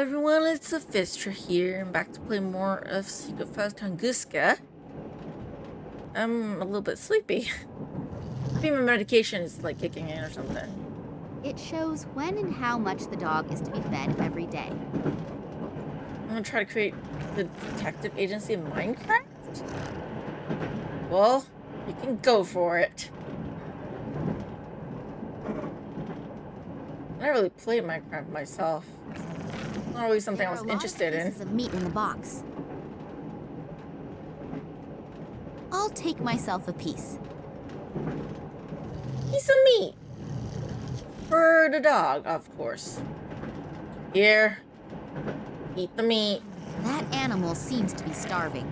everyone, it's Luphisra here. I'm back to play more of Secret Files Tunguska. I'm a little bit sleepy. I think my medication is like kicking in or something. It shows when and how much the dog is to be fed every day. I'm gonna try to create the detective agency in Minecraft? Well, you can go for it. I never really played Minecraft myself. Not always something I was interested in. Pieces of meat in the box. I'll take myself a piece. Piece of meat. For the dog, of course. Here. Eat the meat. That animal seems to be starving.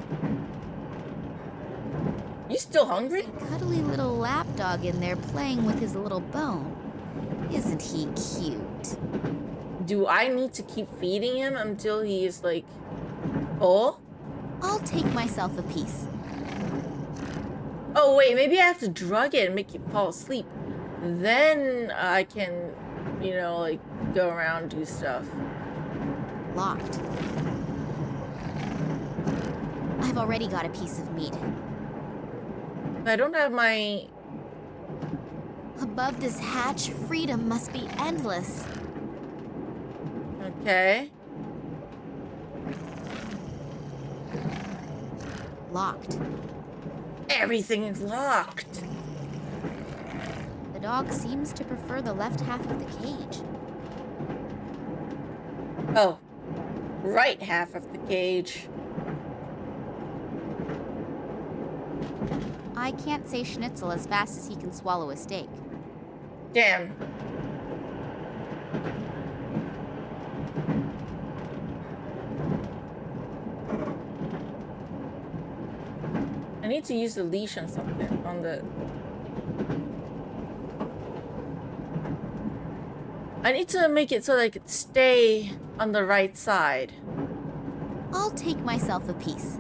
You still hungry? There's a cuddly little lapdog in there playing with his little bone. Isn't he cute? Do I need to keep feeding him until he is like full? I'll take myself a piece. Oh wait, maybe I have to drug it and make it fall asleep. Then I can, you know, like go around and do stuff. Locked. I've already got a piece of meat. I don't have my... Above this hatch, freedom must be endless. Okay. Locked. Everything is locked. The dog seems to prefer the left half of the cage. Oh. Right half of the cage. I can't say schnitzel as fast as he can swallow a steak. Damn. I need to use the leash on something, on the... I need to make it so that I could stay on the right side. I'll take myself a piece.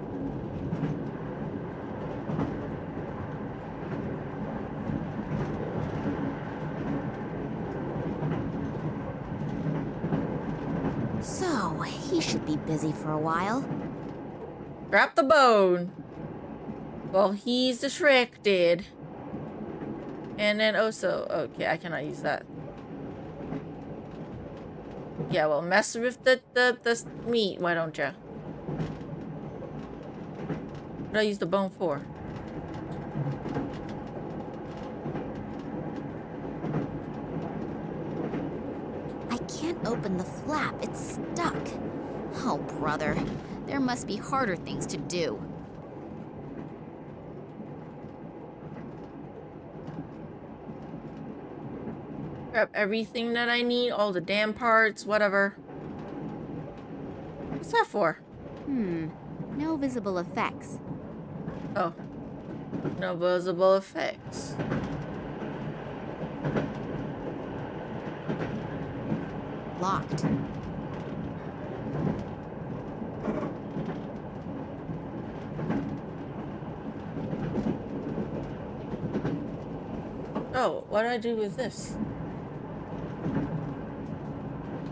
So, he should be busy for a while. Grab the bone. Well, he's distracted. And then also... Okay, I cannot use that. Yeah, well, mess with the meat, why don't you? What do I use the bone for? I can't open the flap. It's stuck. Oh, brother. There must be harder things to do. Grab everything that I need, all the damn parts, whatever. What's that for? No visible effects. Oh. No visible effects. Locked. Oh, what do I do with this?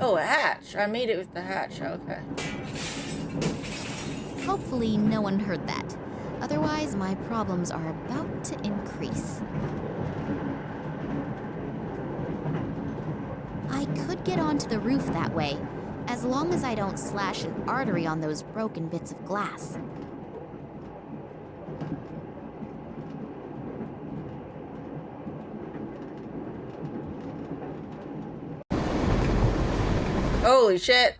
Oh, a hatch. I made it with the hatch. Okay. Hopefully no one heard that. Otherwise, my problems are about to increase. I could get onto the roof that way, as long as I don't slash an artery on those broken bits of glass. Holy shit.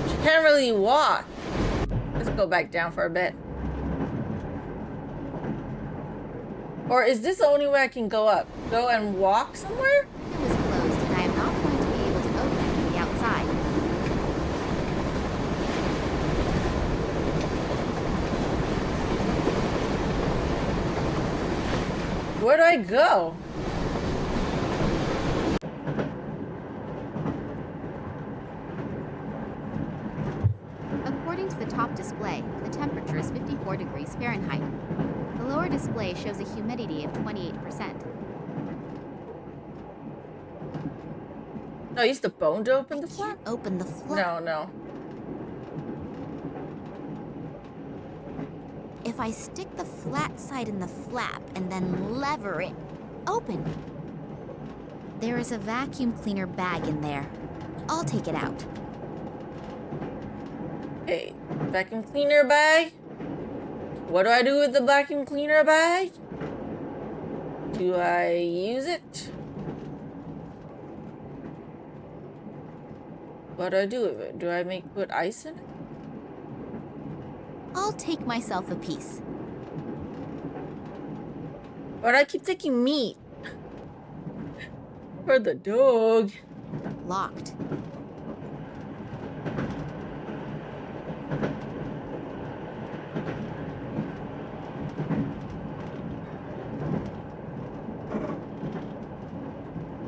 She can't really walk. Let's go back down for a bit. Or is this the only way I can go up? Go and walk somewhere? It was closed, and I am not going to be able to open it from the outside. Where do I go? According to the top display, the temperature is 54 degrees Fahrenheit. The lower display shows a humidity of 28%. No, use the bone to open the I flap? can't open the flap. No. If I stick the flat side in the flap and then lever it open. There is a vacuum cleaner bag in there. I'll take it out. Okay, vacuum cleaner bag. What do I do with the vacuum cleaner bag? Do I use it? What do I do with it? Do I put ice in it? I'll take myself a piece. But I keep taking meat. For the dog. Locked.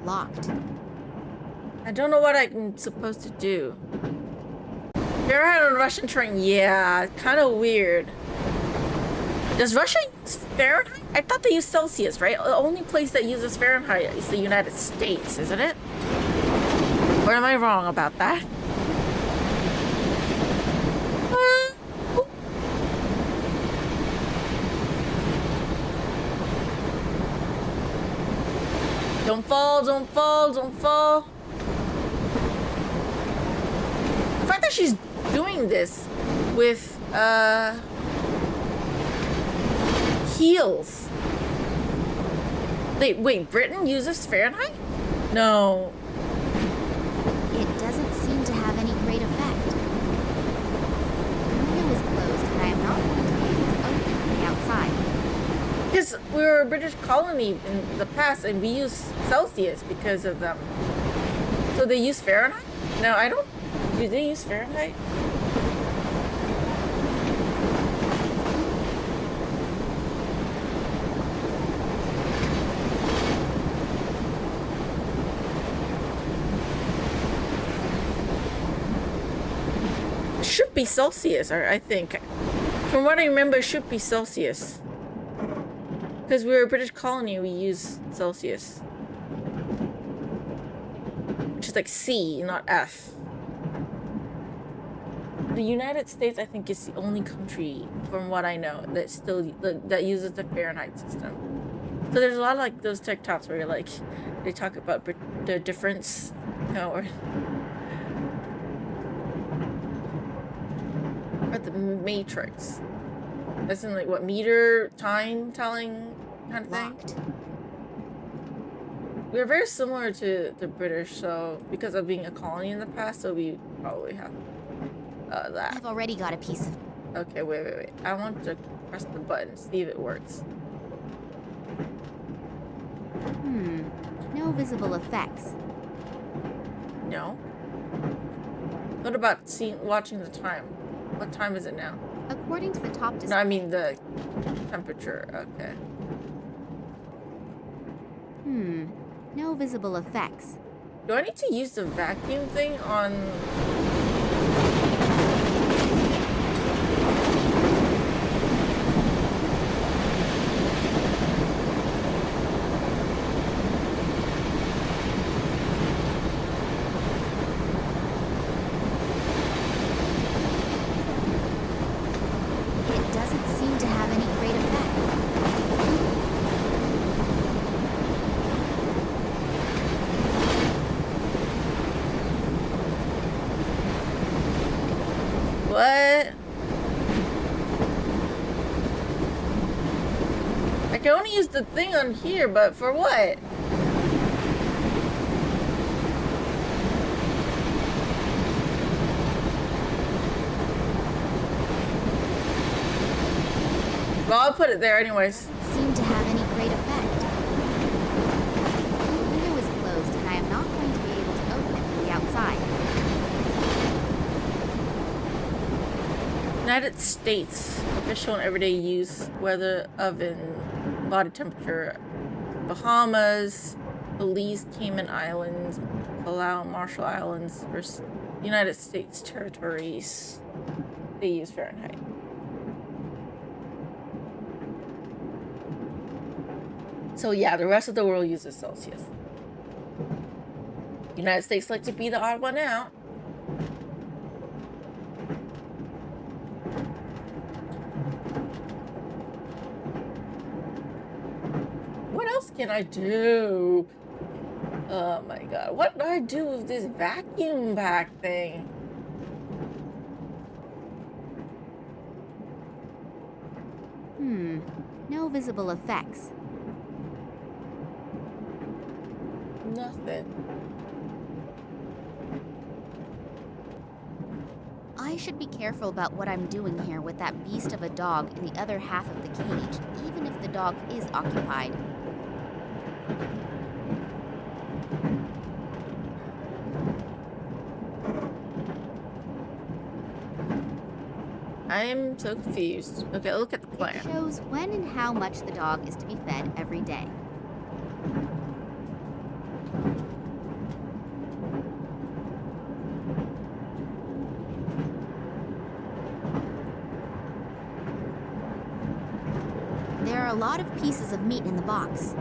Locked. I don't know what I'm supposed to do. Fahrenheit on Russian train? Yeah, kind of weird. Does Russia use Fahrenheit? I thought they use Celsius, right? The only place that uses Fahrenheit is the United States, isn't it? Or am I wrong about that? Don't fall, don't fall, don't fall. The fact that she's doing this with, heels. Wait, Britain uses Fahrenheit? No. It doesn't seem to have any great effect. The window is closed and I am not going to be able to open it from the outside. Because we were a British colony in the past and we use Celsius because of them. So they use Fahrenheit? No, I don't. Do they use Fahrenheit? It should be Celsius, I think. From what I remember, it should be Celsius. Because we're a British colony, we use Celsius. Which is like C, not F. The United States, I think, is the only country, from what I know, that still that uses the Fahrenheit system. So there's a lot of like those TikToks where like they talk about the difference, you know, or the matrix. As in like what meter time telling kind of thing. Locked. We're very similar to the British, so because of being a colony in the past, so we probably have that. I've already got a piece of... Okay, wait. I want to press the button, see if it works. No visible effects. No? What about watching the time? What time is it now? According to the top No, display... I mean the temperature. Okay. No visible effects. Do I need to use the vacuum thing on... It doesn't seem to have any great effect. What? I can only use the thing on here, but for what? Well, I'll put it there anyways. Doesn't seem to have any great effect. The window is closed and I am not going to be able to open it from the outside. United States official and everyday use weather oven body temperature Bahamas, Belize, Cayman Islands, Palau, Marshall Islands versus United States territories. they use Fahrenheit. So yeah, the rest of the world uses Celsius. United States like to be the odd one out. What else can I do? Oh my god, what do I do with this vacuum bag thing? No visible effects. Nothing. I should be careful about what I'm doing here with that beast of a dog in the other half of the cage, even if the dog is occupied. I'm so confused. Okay, look at the plan. It shows when and how much the dog is to be fed every day. There are a lot of pieces of meat in the box.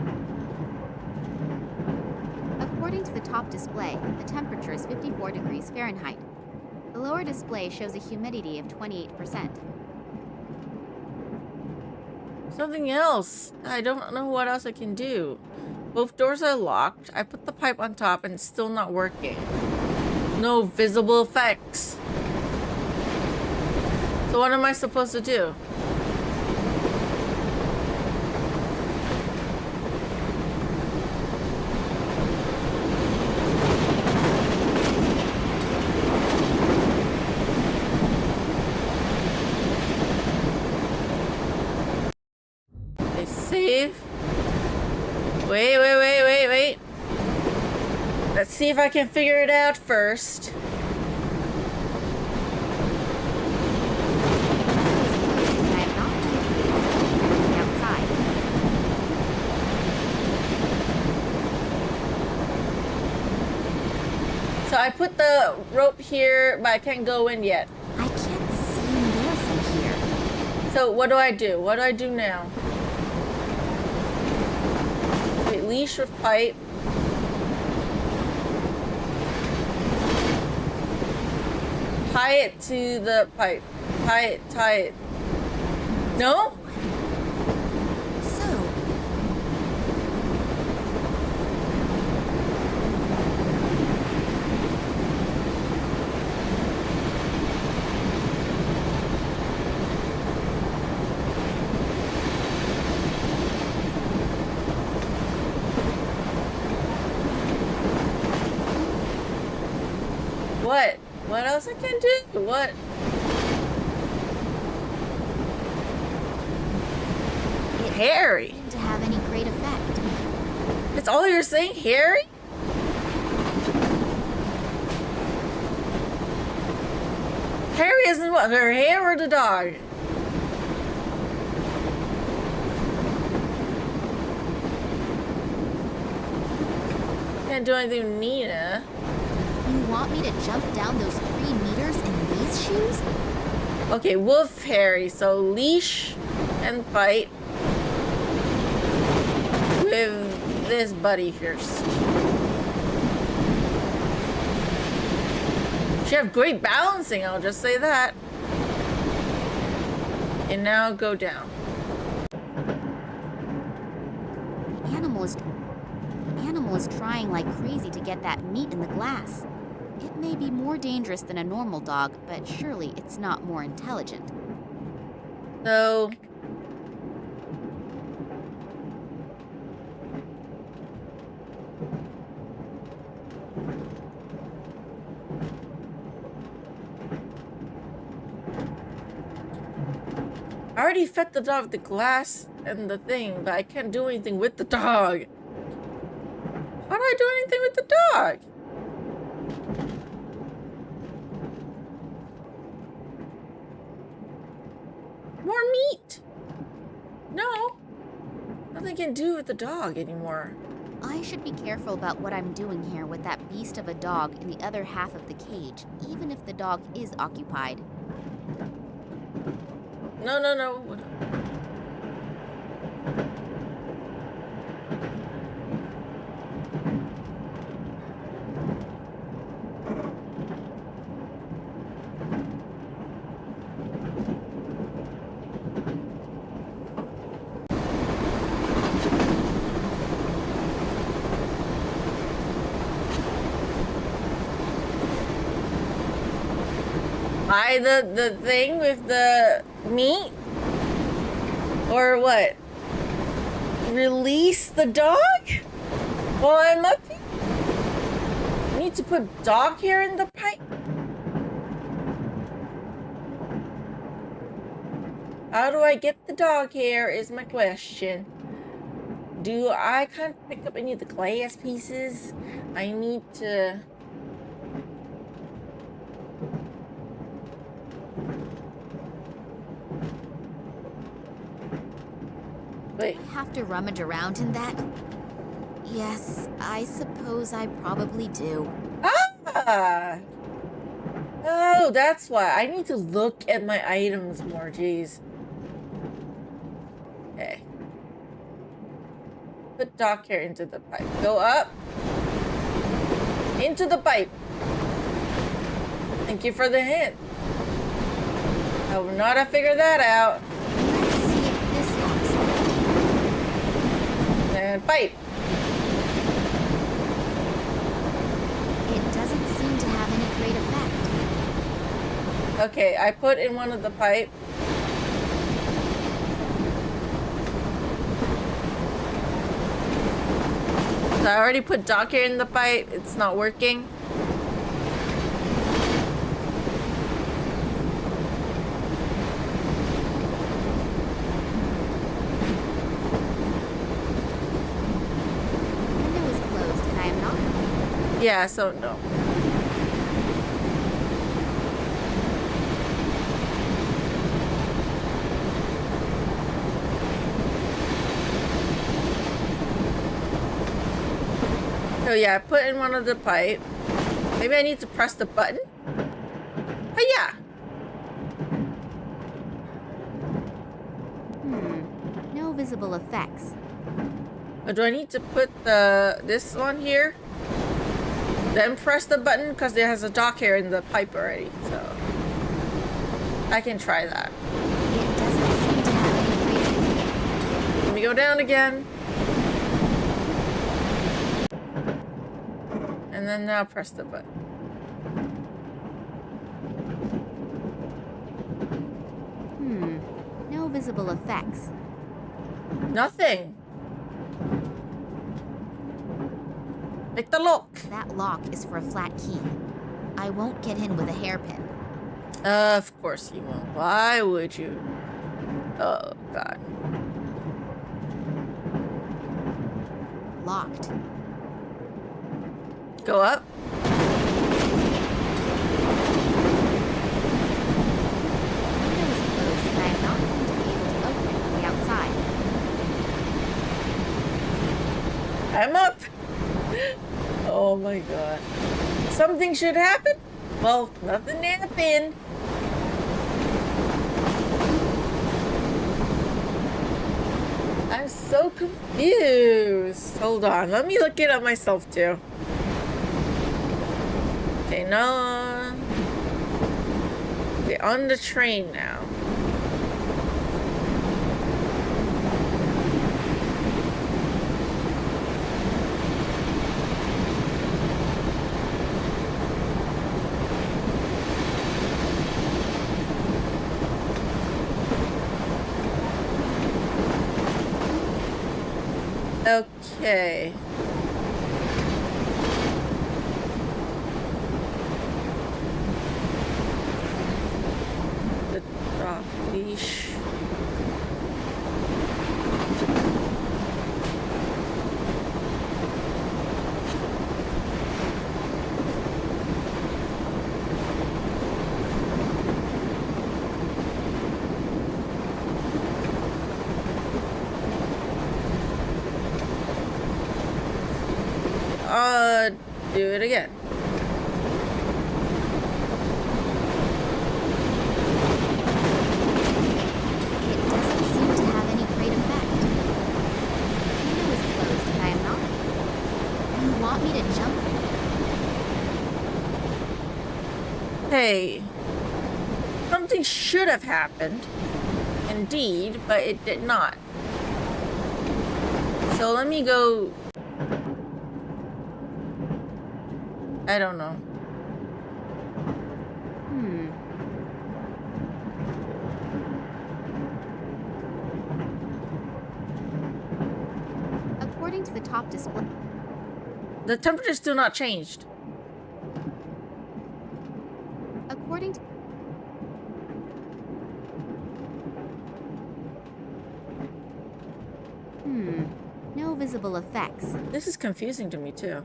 According to the top display, the temperature is 54 degrees Fahrenheit. The lower display shows a humidity of 28%. Something else. I don't know what else I can do. Both doors are locked. I put the pipe on top and it's still not working. No visible effects. So what am I supposed to do? Save. Wait. Let's see if I can figure it out first. So I put the rope here, but I can't go in yet. I can't see in there from here. So what do I do? What do I do now? Wait, leash with pipe. Tie it to the pipe. Tie it. No? So, What? What else I can do? What? Harry. seemed to have any great effect. That's all you're saying, Harry? Harry isn't what? Her hair or the dog? Can't do anything with Nina. You want me to jump down those 3 meters in these shoes? Okay, wolf Harry. So leash and fight with this buddy first. She have great balancing, I'll just say that. And now go down. The animal is trying like crazy to get that meat in the glass. It may be more dangerous than a normal dog, but surely it's not more intelligent. So I already fed the dog the glass and the thing, but I can't do anything with the dog. How do I do anything with the dog? More meat. No. Nothing can do with the dog anymore. I should be careful about what I'm doing here with that beast of a dog in the other half of the cage, even if the dog is occupied. No, no, no. Buy the thing with the meat? Or what? Release the dog? While I'm up here? I need to put dog hair in the pipe? How do I get the dog hair is my question. Do I can't pick up any of the glass pieces? I need to... Wait. I have to rummage around in that? Yes, I suppose I probably do. Ah! Oh, that's why. I need to look at my items more, jeez. Okay. Put dog hair into the pipe. Go up. Into the pipe. Thank you for the hint. I will not have figured that out. Let's see if this helps. And pipe. It doesn't seem to have any great effect. Okay, I put in one of the pipe. So I already put dog hair in the pipe. It's not working. The window is closed and I am not. Yeah, so no. So yeah, I put in one of the pipe. Maybe I need to press the button. Oh yeah. No visible effects. Or do I need to put this one here? Then press the button because there has a dog hair in the pipe already. So I can try that. It doesn't seem to have any great. Let me go down again. And then now press the button. No visible effects. Nothing. Like the lock. That lock is for a flat key. I won't get in with a hairpin. Of course you won't. Why would you? Oh, God. Locked. Go up. The window is closed and I am not going to be able to open it from the outside. I'm up. Oh my God. Something should happen? Well, nothing happened. I'm so confused. Hold on. Let me look it up myself too. Okay, no. We're on the train now. Okay. The drop leash. Do it again. Okay. Something should have happened. Indeed, but it did not. So let me go... I don't know. According to the top display... The temperature's still not changed. According to... No visible effects. This is confusing to me too.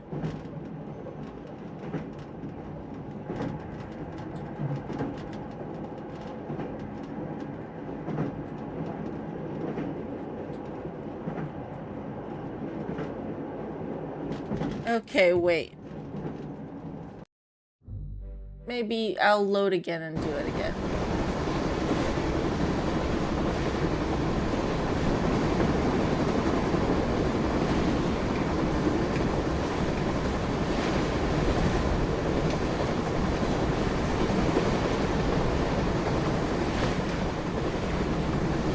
Okay, wait. Maybe I'll load again and do it again.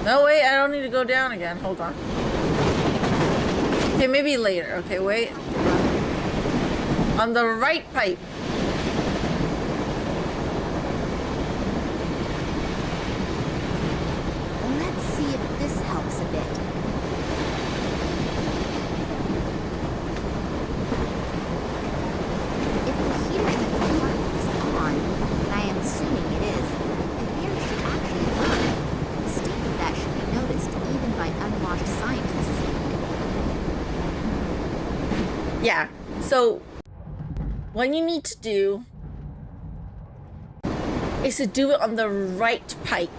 No, wait, I don't need to go down again. Hold on. Okay, maybe later. Okay, wait. On the right pipe. Let's see if this helps a bit. If the heater in the compartment is on, and I am assuming it is, the air should actually burn. A state that should be noticed even by unwashed scientists. Yeah, so what you need to do is to do it on the right pipe,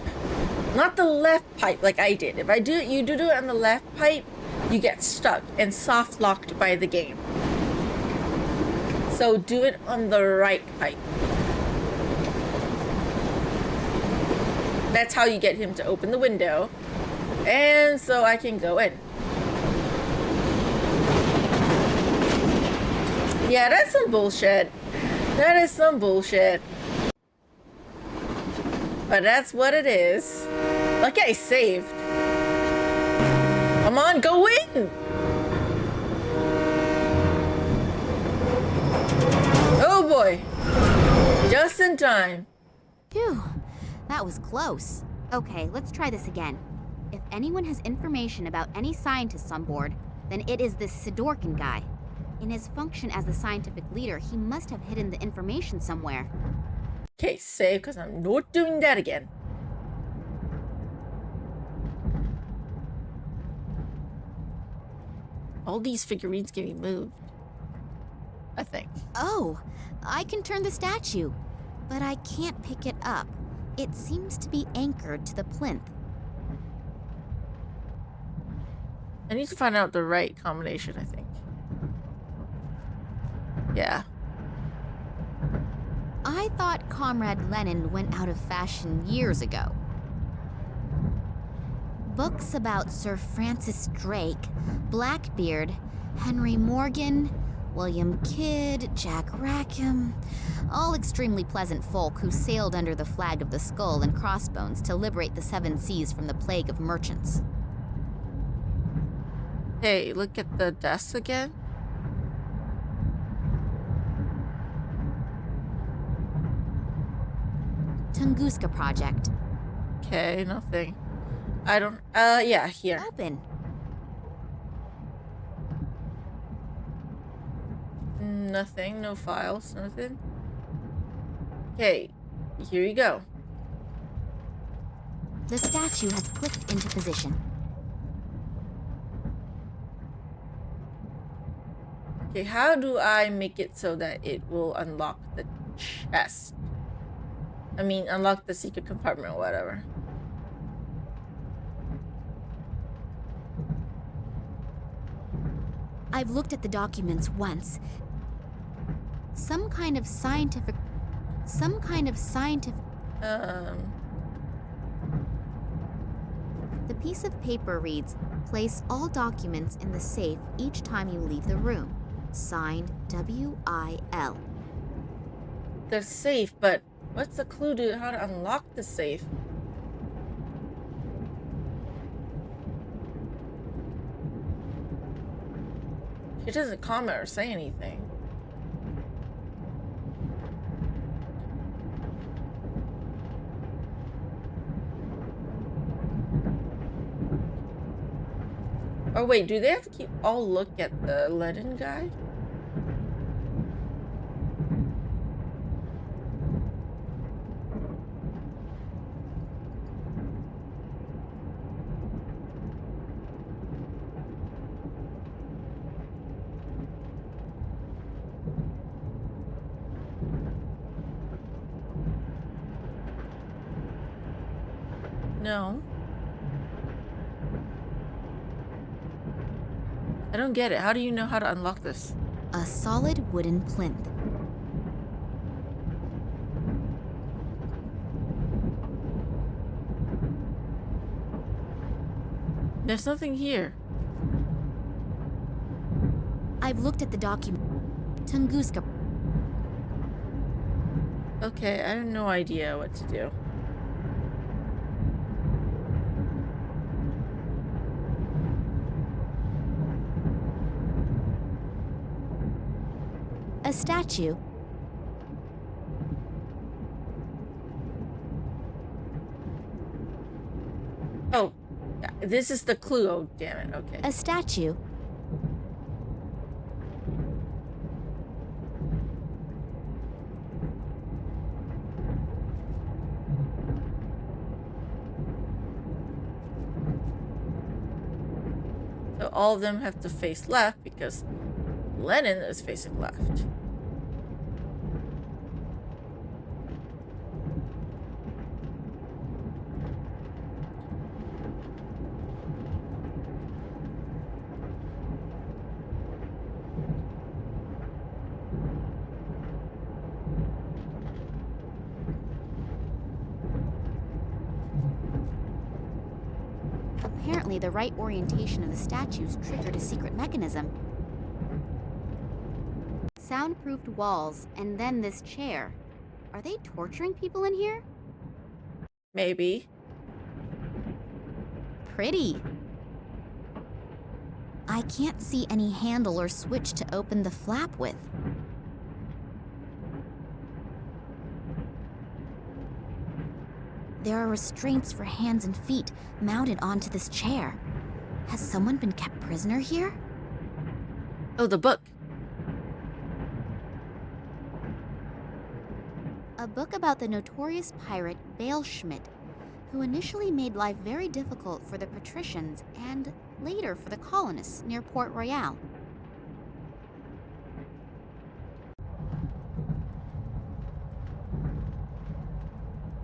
not the left pipe like I did. If you do it on the left pipe, you get stuck and soft locked by the game. So do it on the right pipe. That's how you get him to open the window, and so I can go in. Yeah, that's some bullshit. That is some bullshit. But that's what it is. Lucky I saved. Come on, go in! Oh boy. Just in time. Phew, that was close. Okay, let's try this again. If anyone has information about any scientists on board, then it is this Sidorkin guy. In his function as the scientific leader, he must have hidden the information somewhere. Okay, save, because I'm not doing that again. All these figurines can be moved, I think. Oh, I can turn the statue, but I can't pick it up. It seems to be anchored to the plinth. I need to find out the right combination, I think. Yeah. I thought Comrade Lenin went out of fashion years ago. Books about Sir Francis Drake, Blackbeard, Henry Morgan, William Kidd, Jack Rackham, all extremely pleasant folk who sailed under the flag of the Skull and Crossbones to liberate the Seven Seas from the plague of merchants. Hey, look at the desk again. Tunguska Project. Okay, nothing. I don't, yeah, here. Open. Nothing, no files, nothing. Okay, here you go. The statue has clicked into position. Okay, how do I make it so that it will unlock the chest? I mean, unlock the secret compartment or whatever. I've looked at the documents once. Some kind of scientific... The piece of paper reads, "Place all documents in the safe each time you leave the room. Signed, W.I.L." They're safe, but What's the clue to how to unlock the safe? She doesn't comment or say anything. Oh wait, do they have to keep all look at the Lenin guy? No. I don't get it. How do you know how to unlock this? A solid wooden plinth. There's nothing here. I've looked at the document. Tunguska. Okay, I have no idea what to do. A statue. Oh, this is the clue. Oh, damn it. Okay. A statue. So all of them have to face left because Lenin is facing left. Apparently, the right orientation of the statues triggered a secret mechanism. Soundproofed walls, and then this chair. Are they torturing people in here? Maybe. Pretty. I can't see any handle or switch to open the flap with. There are restraints for hands and feet mounted onto this chair. Has someone been kept prisoner here? Oh, the book. A book about the notorious pirate Bale Schmidt, who initially made life very difficult for the patricians and later for the colonists near Port Royal.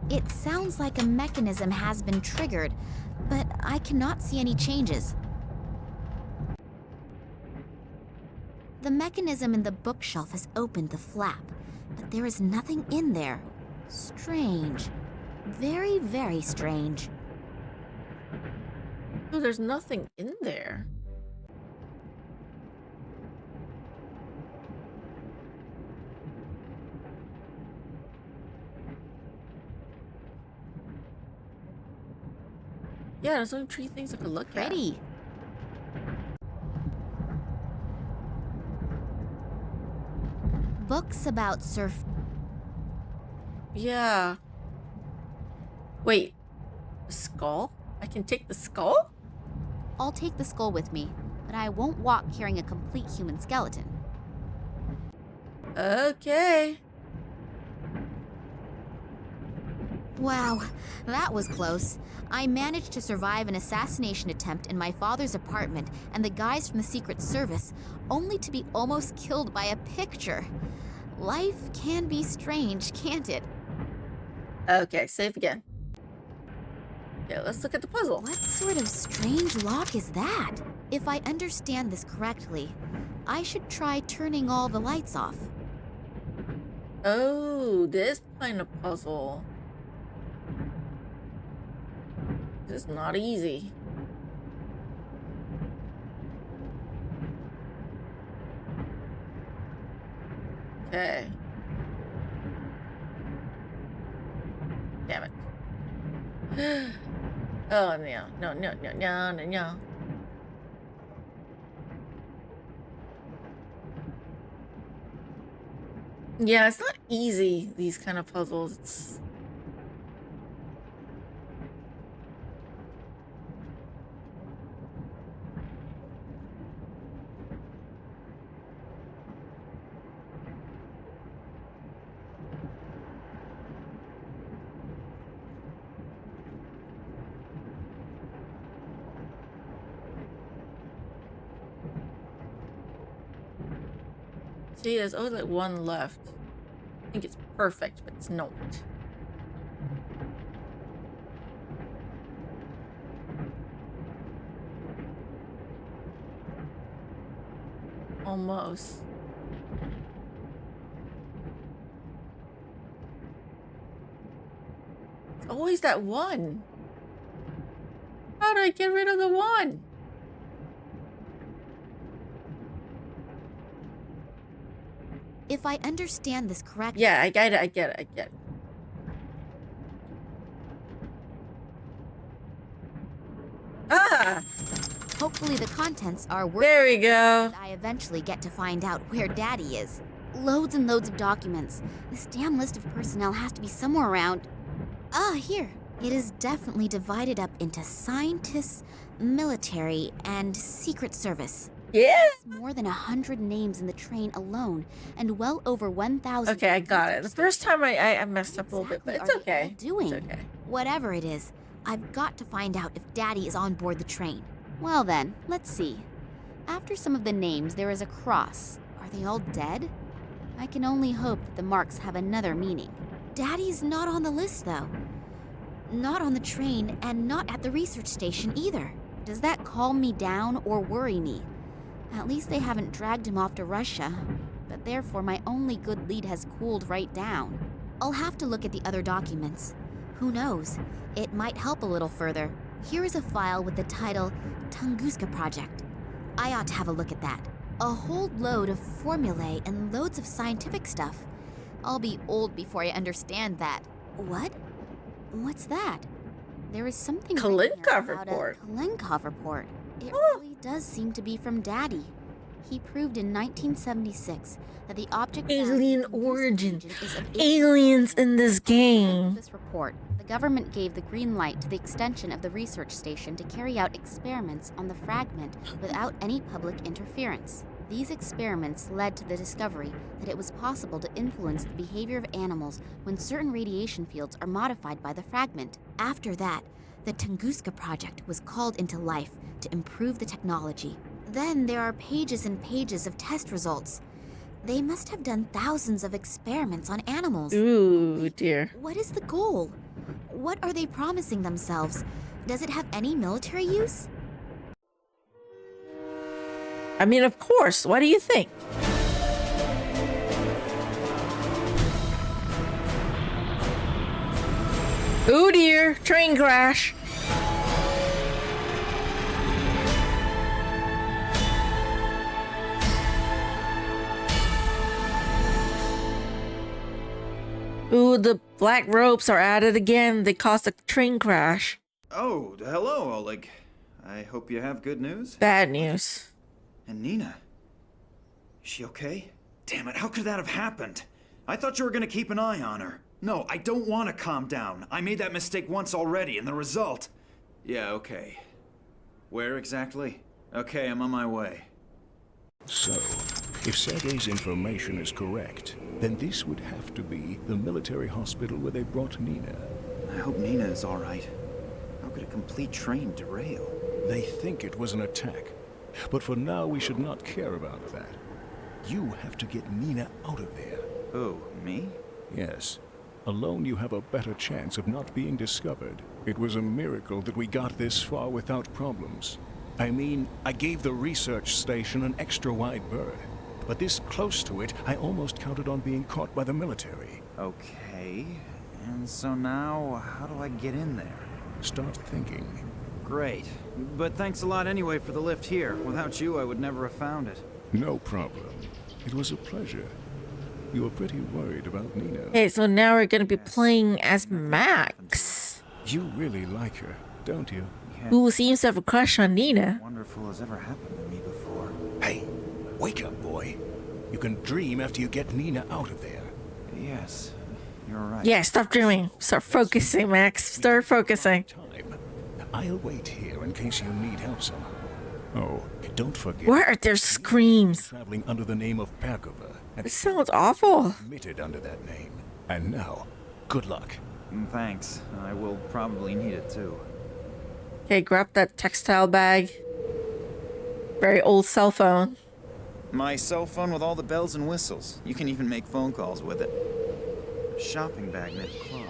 It sounds like a mechanism has been triggered, but I cannot see any changes. The mechanism in the bookshelf has opened the flap, but there is nothing in there. Strange. Very, very strange. Oh, there's nothing in there. Yeah, there's only 3 things I could look at. Pretty. Books about surf. Yeah. Wait. A skull? I can take the skull? I'll take the skull with me, but I won't walk carrying a complete human skeleton. Okay. Wow, that was close. I managed to survive an assassination attempt in my father's apartment and the guys from the Secret Service, only to be almost killed by a picture. Life can be strange, can't it? Okay, save again. Yeah, let's look at the puzzle. What sort of strange lock is that? If I understand this correctly, I should try turning all the lights off. Oh, this kind of puzzle. This is not easy. Okay. Oh no, no, no, no, no, no, no. Yeah, it's not easy, these kind of puzzles. It's... See, there's only like one left. I think it's perfect, but it's not. Almost. It's always that one. How do I get rid of the one? If I understand this correctly... Yeah, I get it. Ah! Hopefully the contents are worth... There we go. I eventually get to find out where Daddy is. Loads and loads of documents. This damn list of personnel has to be somewhere around... Ah, here. It is definitely divided up into scientists, military, and Secret Service. Yes? More than 100 names in the train alone, and well over 1,000... Okay, I got it. The first time I messed up a little bit, but it's okay. Doing? It's okay. Whatever it is, I've got to find out if Daddy is on board the train. Well then, let's see. After some of the names, there is a cross. Are they all dead? I can only hope that the marks have another meaning. Daddy's not on the list, though. Not on the train, and not at the research station either. Does that calm me down or worry me? At least they haven't dragged him off to Russia, but therefore my only good lead has cooled right down. I'll have to look at the other documents. Who knows? It might help a little further. Here is a file with the title Tunguska Project. I ought to have a look at that. A whole load of formulae and loads of scientific stuff. I'll be old before I understand that. What? What's that? There is something Kalenkov report. A Kalenkov report. It really does seem to be from Daddy. He proved in 1976 that the object Alien origin. Is of Aliens in this game. This report, the government gave the green light to the extension of the research station to carry out experiments on the fragment without any public interference. These experiments led to the discovery that it was possible to influence the behavior of animals when certain radiation fields are modified by the fragment. After that, the Tunguska project was called into life to improve the technology. Then there are pages and pages of test results. They must have done thousands of experiments on animals. Ooh, dear. What is the goal? What are they promising themselves? Does it have any military use? I mean, of course. What do you think? Oh dear, train crash. Ooh, the black ropes are at it again. They caused a train crash. Oh, hello, Oleg. I hope you have good news. Bad news. And Nina? Is she okay? Damn it, how could that have happened? I thought you were gonna keep an eye on her. No, I don't want to calm down. I made that mistake once already, and the result... Yeah, okay. Where exactly? Okay, I'm on my way. So, if Sergei's information is correct, then this would have to be the military hospital where they brought Nina. I hope Nina is all right. How could a complete train derail? They think it was an attack. But for now, we should not care about that. You have to get Nina out of there. Who, me? Yes. Alone, you have a better chance of not being discovered. It was a miracle that we got this far without problems. I mean, I gave the research station an extra wide berth. But this close to it, I almost counted on being caught by the military. Okay. And so now, how do I get in there? Start thinking. Great. But thanks a lot anyway for the lift here. Without you, I would never have found it. No problem. It was a pleasure. You were pretty worried about Nina. Okay, so now we're gonna be playing as Max. You really like her, don't you? Yeah. Who seems to have a crush on Nina. Wonderful has ever happened to me before. Hey, wake up, boy. You can dream after you get Nina out of there. Yes, you're right. Yeah, stop dreaming. Start focusing, Max. Start focusing. Time. I'll wait here in case you need help somehow. Oh, don't forget. Where are their screams? Traveling under the name of Pakova. And This sounds awful. admitted under that name. And now, good luck. Thanks. I will probably need it too. Okay, grab that textile bag. Very old cell phone. My cell phone with all the bells and whistles. You can even make phone calls with it. A shopping bag made of cloth.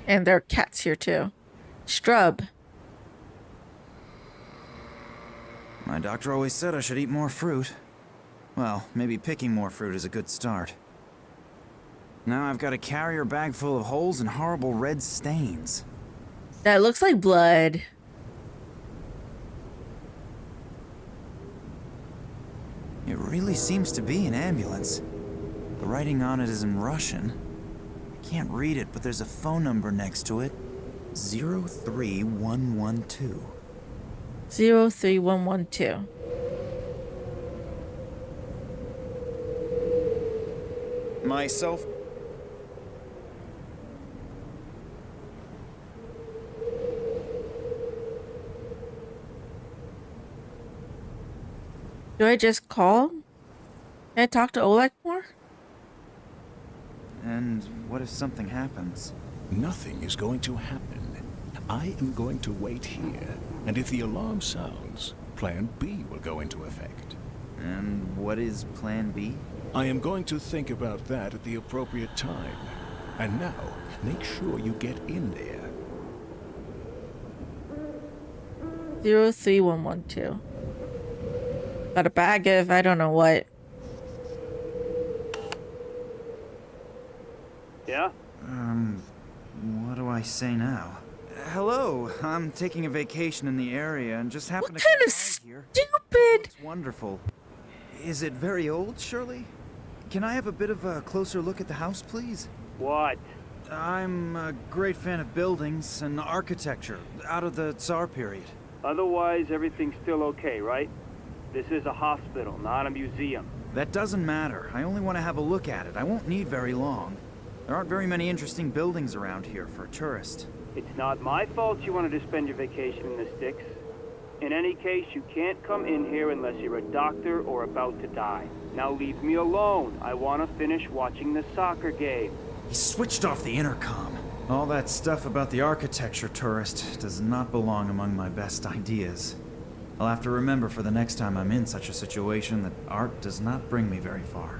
And there are cats here too. Strub. My doctor always said I should eat more fruit. Well, maybe picking more fruit is a good start. Now I've got a carrier bag full of holes and horrible red stains. That looks like blood. It really seems to be an ambulance. The writing on it is in Russian. I can't read it, but there's a phone number next to it. 03112. 03112. Myself. Do I just call? Can I talk to Oleg more? And what if something happens? Nothing is going to happen. I am going to wait here, and if the alarm sounds, Plan B will go into effect. And what is Plan B? I am going to think about that at the appropriate time. And now, make sure you get in there. 03112. Got a bag of I don't know what. Yeah? What do I say now? Hello, I'm taking a vacation in the area and just happened What to kind come of by here. stupid? It's wonderful. Is it very old, Shirley? Can I have a bit of a closer look at the house, please? What? I'm a great fan of buildings and architecture out of the Tsar period. Otherwise, everything's still okay, right? This is a hospital, not a museum. That doesn't matter. I only want to have a look at it. I won't need very long. There aren't very many interesting buildings around here for a tourist. It's not my fault you wanted to spend your vacation in the sticks. In any case, you can't come in here unless you're a doctor or about to die. Now leave me alone. I want to finish watching the soccer game. He switched off the intercom. All that stuff about the architecture tourist does not belong among my best ideas. I'll have to remember for the next time I'm in such a situation that art does not bring me very far.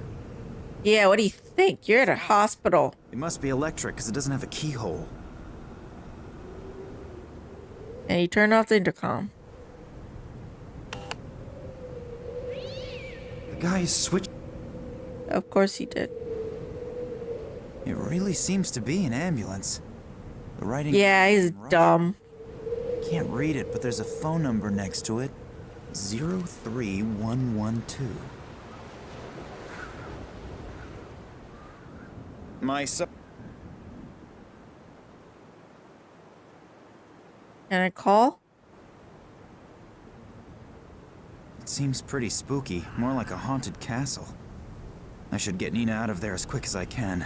Yeah, what do you think? You're at a hospital. It must be electric because it doesn't have a keyhole. And you turn off the intercom. The guy switched. Of course he did. It really seems to be an ambulance. The writing. Yeah, he's in Russian. dumb. Can't read it, but there's a phone number next to it. 03112. Can I call? It seems pretty spooky, more like a haunted castle. I should get Nina out of there as quick as I can.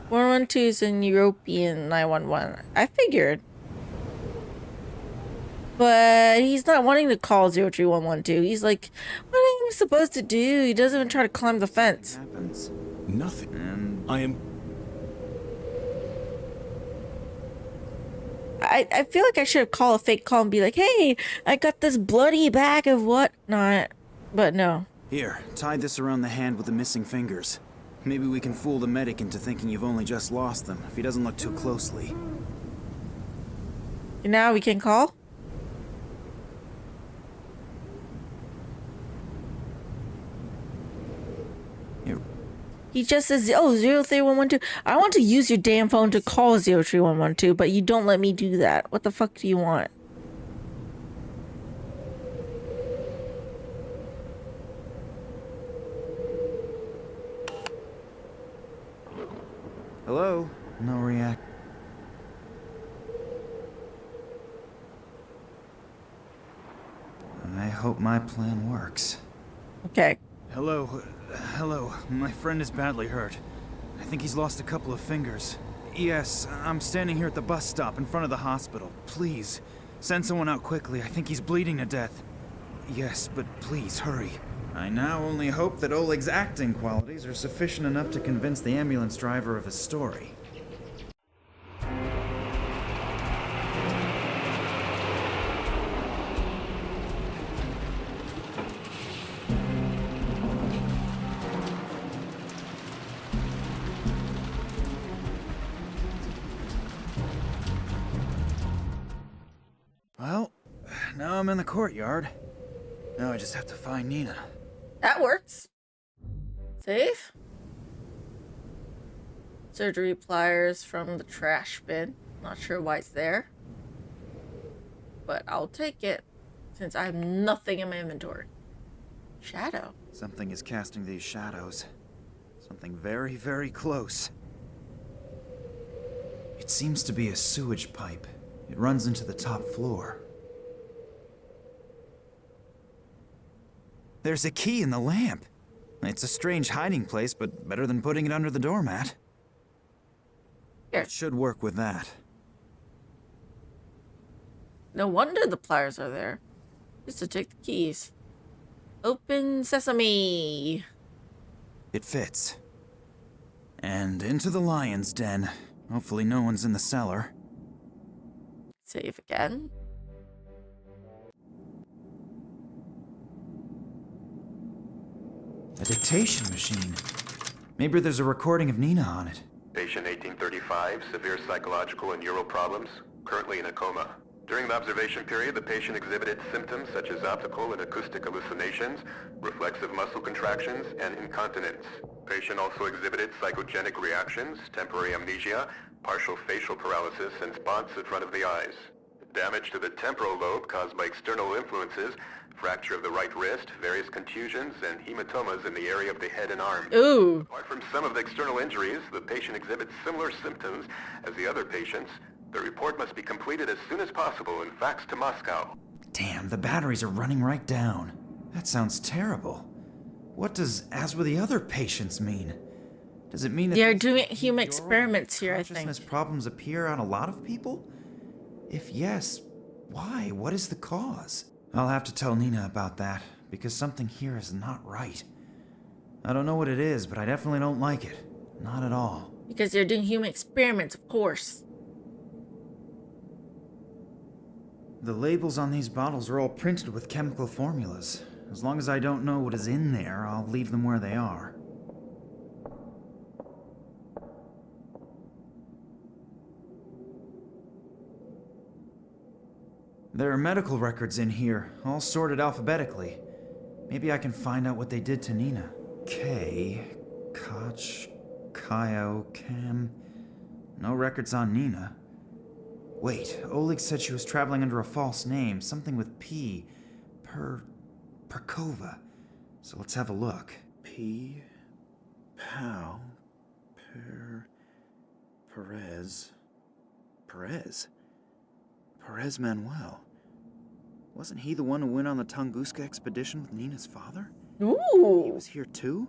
112 is in European 911. I figured. But he's not wanting to call 03112. He's like, what are you supposed to do? He doesn't even try to climb the fence. Happens. Nothing. And I am... I feel like I should call a fake call and be like, hey, I got this bloody bag of whatnot. But no. here, tie this around the hand with the missing fingers. Maybe we can fool the medic into thinking you've only just lost them, if he doesn't look too closely. Now we can call? Here. He just says, oh, 03112. I want to use your damn phone to call 03112, but you don't let me do that. What the fuck do you want? Hello? No react. hope my plan works. Okay. Hello. My friend is badly hurt. I think he's lost a couple of fingers. Yes, I'm standing here at the bus stop in front of the hospital. Please, send someone out quickly. I think he's bleeding to death. Yes, but please, hurry. I now only hope that Oleg's acting qualities are sufficient enough to convince the ambulance driver of his story. Well, now I'm in the courtyard. Now I just have to find Nina. That works. Safe. Surgery pliers from the trash bin. Not sure why it's there. But I'll take it, since I have nothing in my inventory. Shadow. Something is casting these shadows. Something very, very close. It seems to be a sewage pipe. It runs into the top floor. There's a key in the lamp. It's a strange hiding place, but better than putting it under the doormat. Here. It should work with that. No wonder the pliers are there. Just to take the keys. Open sesame. It fits. And into the lion's den. Hopefully no one's in the cellar. Save again. A dictation machine. Maybe there's a recording of Nina on it. Patient 1835, severe psychological and neural problems, currently in a coma. During the observation period, the patient exhibited symptoms such as optical and acoustic hallucinations, reflexive muscle contractions, and incontinence. Patient also exhibited psychogenic reactions, temporary amnesia, partial facial paralysis, and spots in front of the eyes. Damage to the temporal lobe caused by external influences, fracture of the right wrist, various contusions, and hematomas in the area of the head and arm. Ooh. Apart from some of the external injuries, the patient exhibits similar symptoms as the other patients. The report must be completed as soon as possible and faxed to Moscow. Damn, the batteries are running right down. That sounds terrible. What does "as with the other patients" mean? Does it mean that They're these doing behavioral human experiments here, I think. consciousness problems appear on a lot of people? If yes, why? What is the cause? I'll have to tell Nina about that, because something here is not right. I don't know what it is, but I definitely don't like it. Not at all. Because they're doing human experiments, of course. The labels on these bottles are all printed with chemical formulas. As long as I don't know what is in there, I'll leave them where they are. There are medical records in here, all sorted alphabetically. Maybe I can find out what they did to Nina. K, Koch, Kaio, Cam. No records on Nina. Wait, Oleg said she was traveling under a false name, something with P. Perkova. So let's have a look. P. Pow. Perez. Perez Manuel. Wasn't he the one who went on the Tunguska expedition with Nina's father? He Ooh. was here too?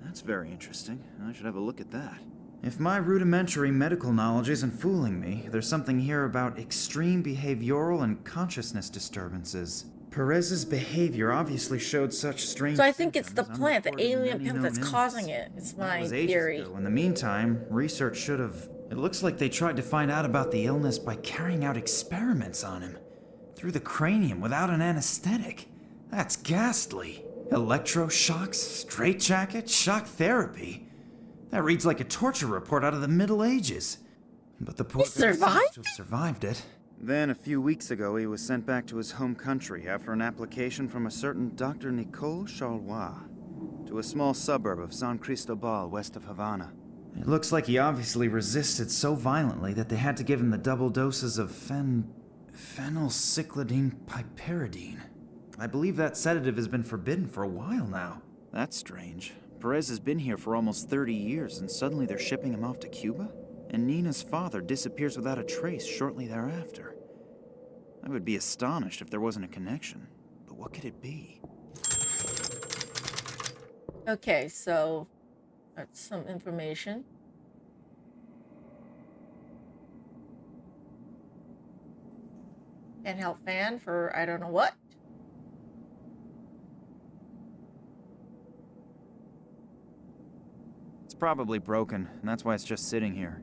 That's very interesting. I should have a look at that. If my rudimentary medical knowledge isn't fooling me, there's something here about extreme behavioral and consciousness disturbances. Perez's behavior obviously showed such strange So I think it's the symptoms, plant, the unreported in alien many plant known that's illness. causing it. It's That my was ages theory. ago. In the meantime, research should have... It looks like they tried to find out about the illness by carrying out experiments on him. Through the cranium without an anesthetic. That's ghastly. Electroshocks, straitjacket, shock therapy. That reads like a torture report out of the Middle Ages. But the poor guy seems survived? to have survived it. Then, a few weeks ago, he was sent back to his home country after an application from a certain Dr. Nicole Charlois to a small suburb of San Cristobal west of Havana. It looks like he obviously resisted so violently that they had to give him the double doses of phenylcyclidine piperidine. I believe that sedative has been forbidden for a while now. That's strange. Perez has been here for almost 30 years, and suddenly they're shipping him off to Cuba? And Nina's father disappears without a trace shortly thereafter. I would be astonished if there wasn't a connection. But what could it be? Okay, so that's some information. Handheld fan for I don't know what. It's probably broken, and that's why it's just sitting here.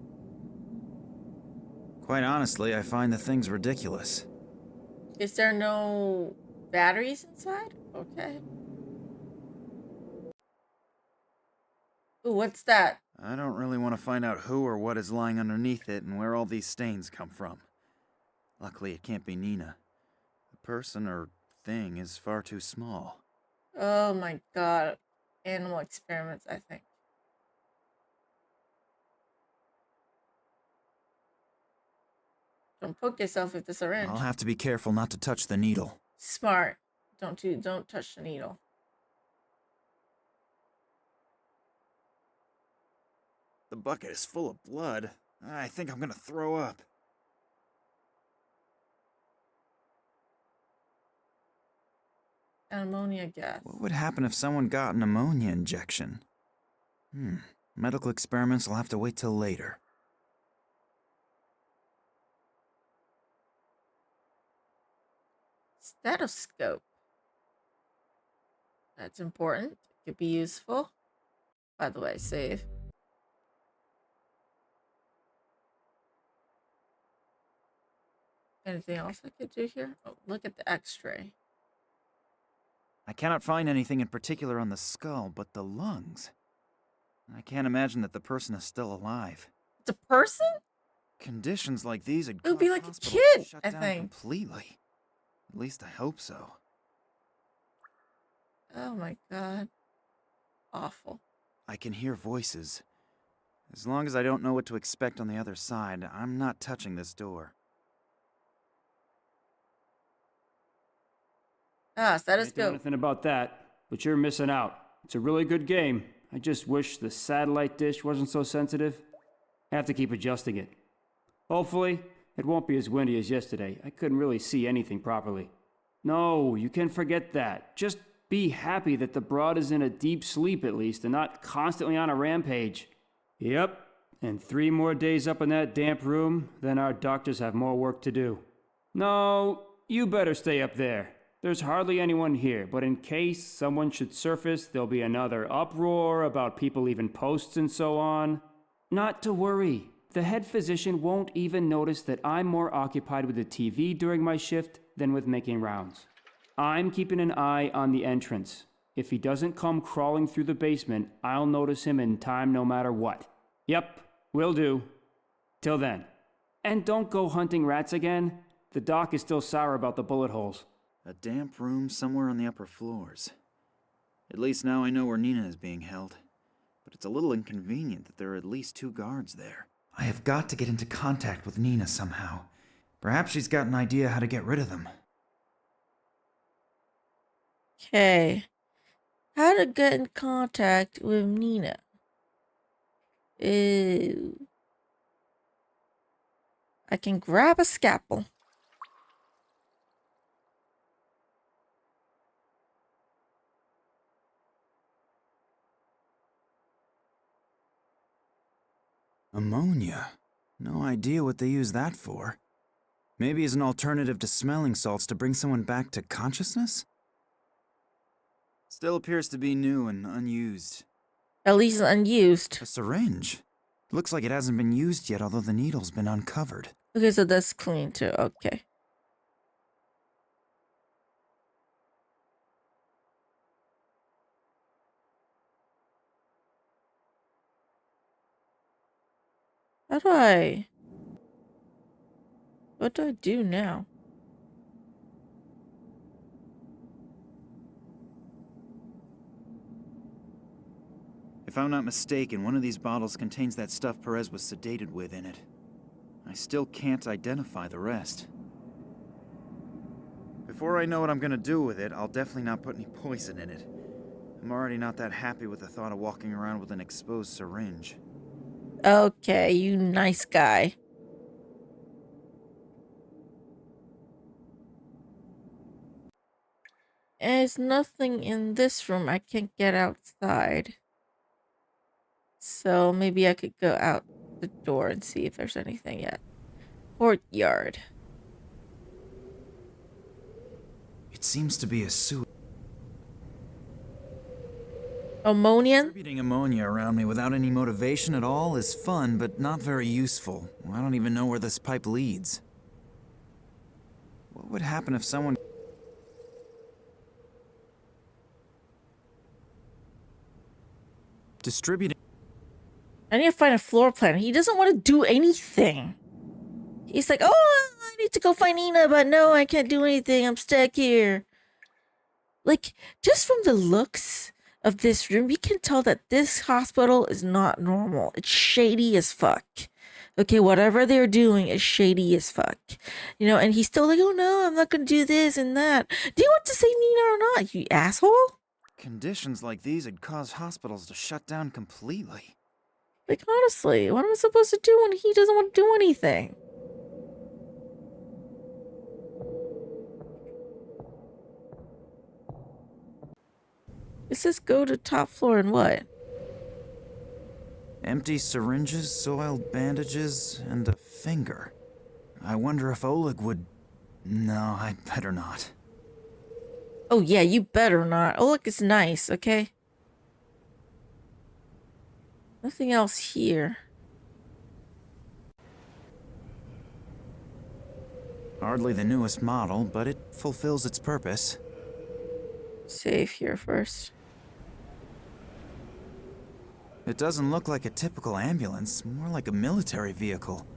Quite honestly, I find the thing's ridiculous. Is there no batteries inside? Okay. Ooh, what's that? I don't really want to find out who or what is lying underneath it and where all these stains come from. Luckily, it can't be Nina. The person or thing is far too small. Oh my god. Animal experiments, I think. Don't poke yourself with the syringe. I'll have to be careful not to touch the needle. Smart. Don't touch the needle. The bucket is full of blood. I think I'm gonna throw up. Ammonia gas. What would happen if someone got an ammonia injection? Medical experiments will have to wait till later. Stethoscope. That's important. Could be useful. By the way, save. Anything else I could do here? Oh, look at the x-ray. I cannot find anything in particular on the skull, but the lungs. I can't imagine that the person is still alive. It's a person? Conditions like these It would be like a hospitals kid, shut I down think. completely. At least I hope so. Oh my god. Awful. I can hear voices. As long as I don't know what to expect on the other side, I'm not touching this door. Ah, Can't do stethoscope. anything about that, but you're missing out. It's a really good game. I just wish the satellite dish wasn't so sensitive. I have to keep adjusting it. Hopefully, it won't be as windy as yesterday. I couldn't really see anything properly. No, you can forget that. Just be happy that the broad is in a deep sleep at least and not constantly on a rampage. Yep, and 3 more days up in that damp room, then our doctors have more work to do. No, you better stay up there. There's hardly anyone here, but in case someone should surface, there'll be another uproar about people leaving posts and so on. Not to worry. The head physician won't even notice that I'm more occupied with the TV during my shift than with making rounds. I'm keeping an eye on the entrance. If he doesn't come crawling through the basement, I'll notice him in time no matter what. Yep, will do. Till then. And don't go hunting rats again. The doc is still sour about the bullet holes. A damp room somewhere on the upper floors. At least now I know where Nina is being held. But it's a little inconvenient that there are at least 2 guards there. I have got to get into contact with Nina somehow. Perhaps she's got an idea how to get rid of them. Okay. How to get in contact with Nina? Ew. I can grab a scalpel. Ammonia? No idea what they use that for. Maybe as an alternative to smelling salts to bring someone back to consciousness? Still appears to be new and unused. At least unused. A syringe? Looks like it hasn't been used yet, although the needle's been uncovered. Okay, so that's clean too. Okay. How do I... What do I do now? If I'm not mistaken, one of these bottles contains that stuff Perez was sedated with in it. I still can't identify the rest. Before I know what I'm gonna do with it, I'll definitely not put any poison in it. I'm already not that happy with the thought of walking around with an exposed syringe. Okay, you nice guy. There's nothing in this room. I can't get outside. So maybe I could go out the door and see if there's anything yet. Courtyard. It seems to be a sewer. Ammonia? Distributing ammonia around me without any motivation at all is fun, but not very useful. I don't even know where this pipe leads. What would happen if someone... Distributing... I need to find a floor plan. He doesn't want to do anything. He's like, oh, I need to go find Nina, but no, I can't do anything. I'm stuck here. Like, just from the looks of this room, you can tell that this hospital is not normal. It's shady as fuck. Okay, whatever they're doing is shady as fuck. You know, and he's still like, oh no, I'm not gonna do this and that. Do you want to save Nina or not, you asshole? Conditions like these would cause hospitals to shut down completely. Like, honestly, what am I supposed to do when he doesn't want to do anything? It says go to top floor and what? Empty syringes, soiled bandages, and a finger. I wonder if Oleg would... No, I'd better not. Oh yeah, you better not. Oh look, it's nice, okay? Nothing else here. Hardly the newest model, but it fulfills its purpose. Save here first. It doesn't look like a typical ambulance, more like a military vehicle.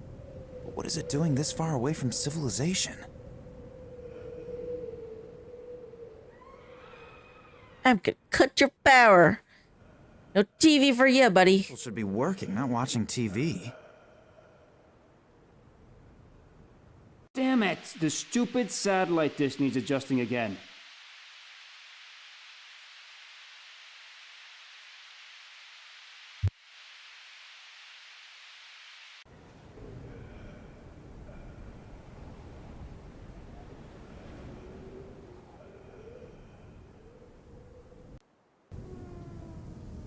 But what is it doing this far away from civilization? I'm gonna cut your power. No TV for you, buddy. People should be working, not watching TV. Damn it! The stupid satellite dish needs adjusting again.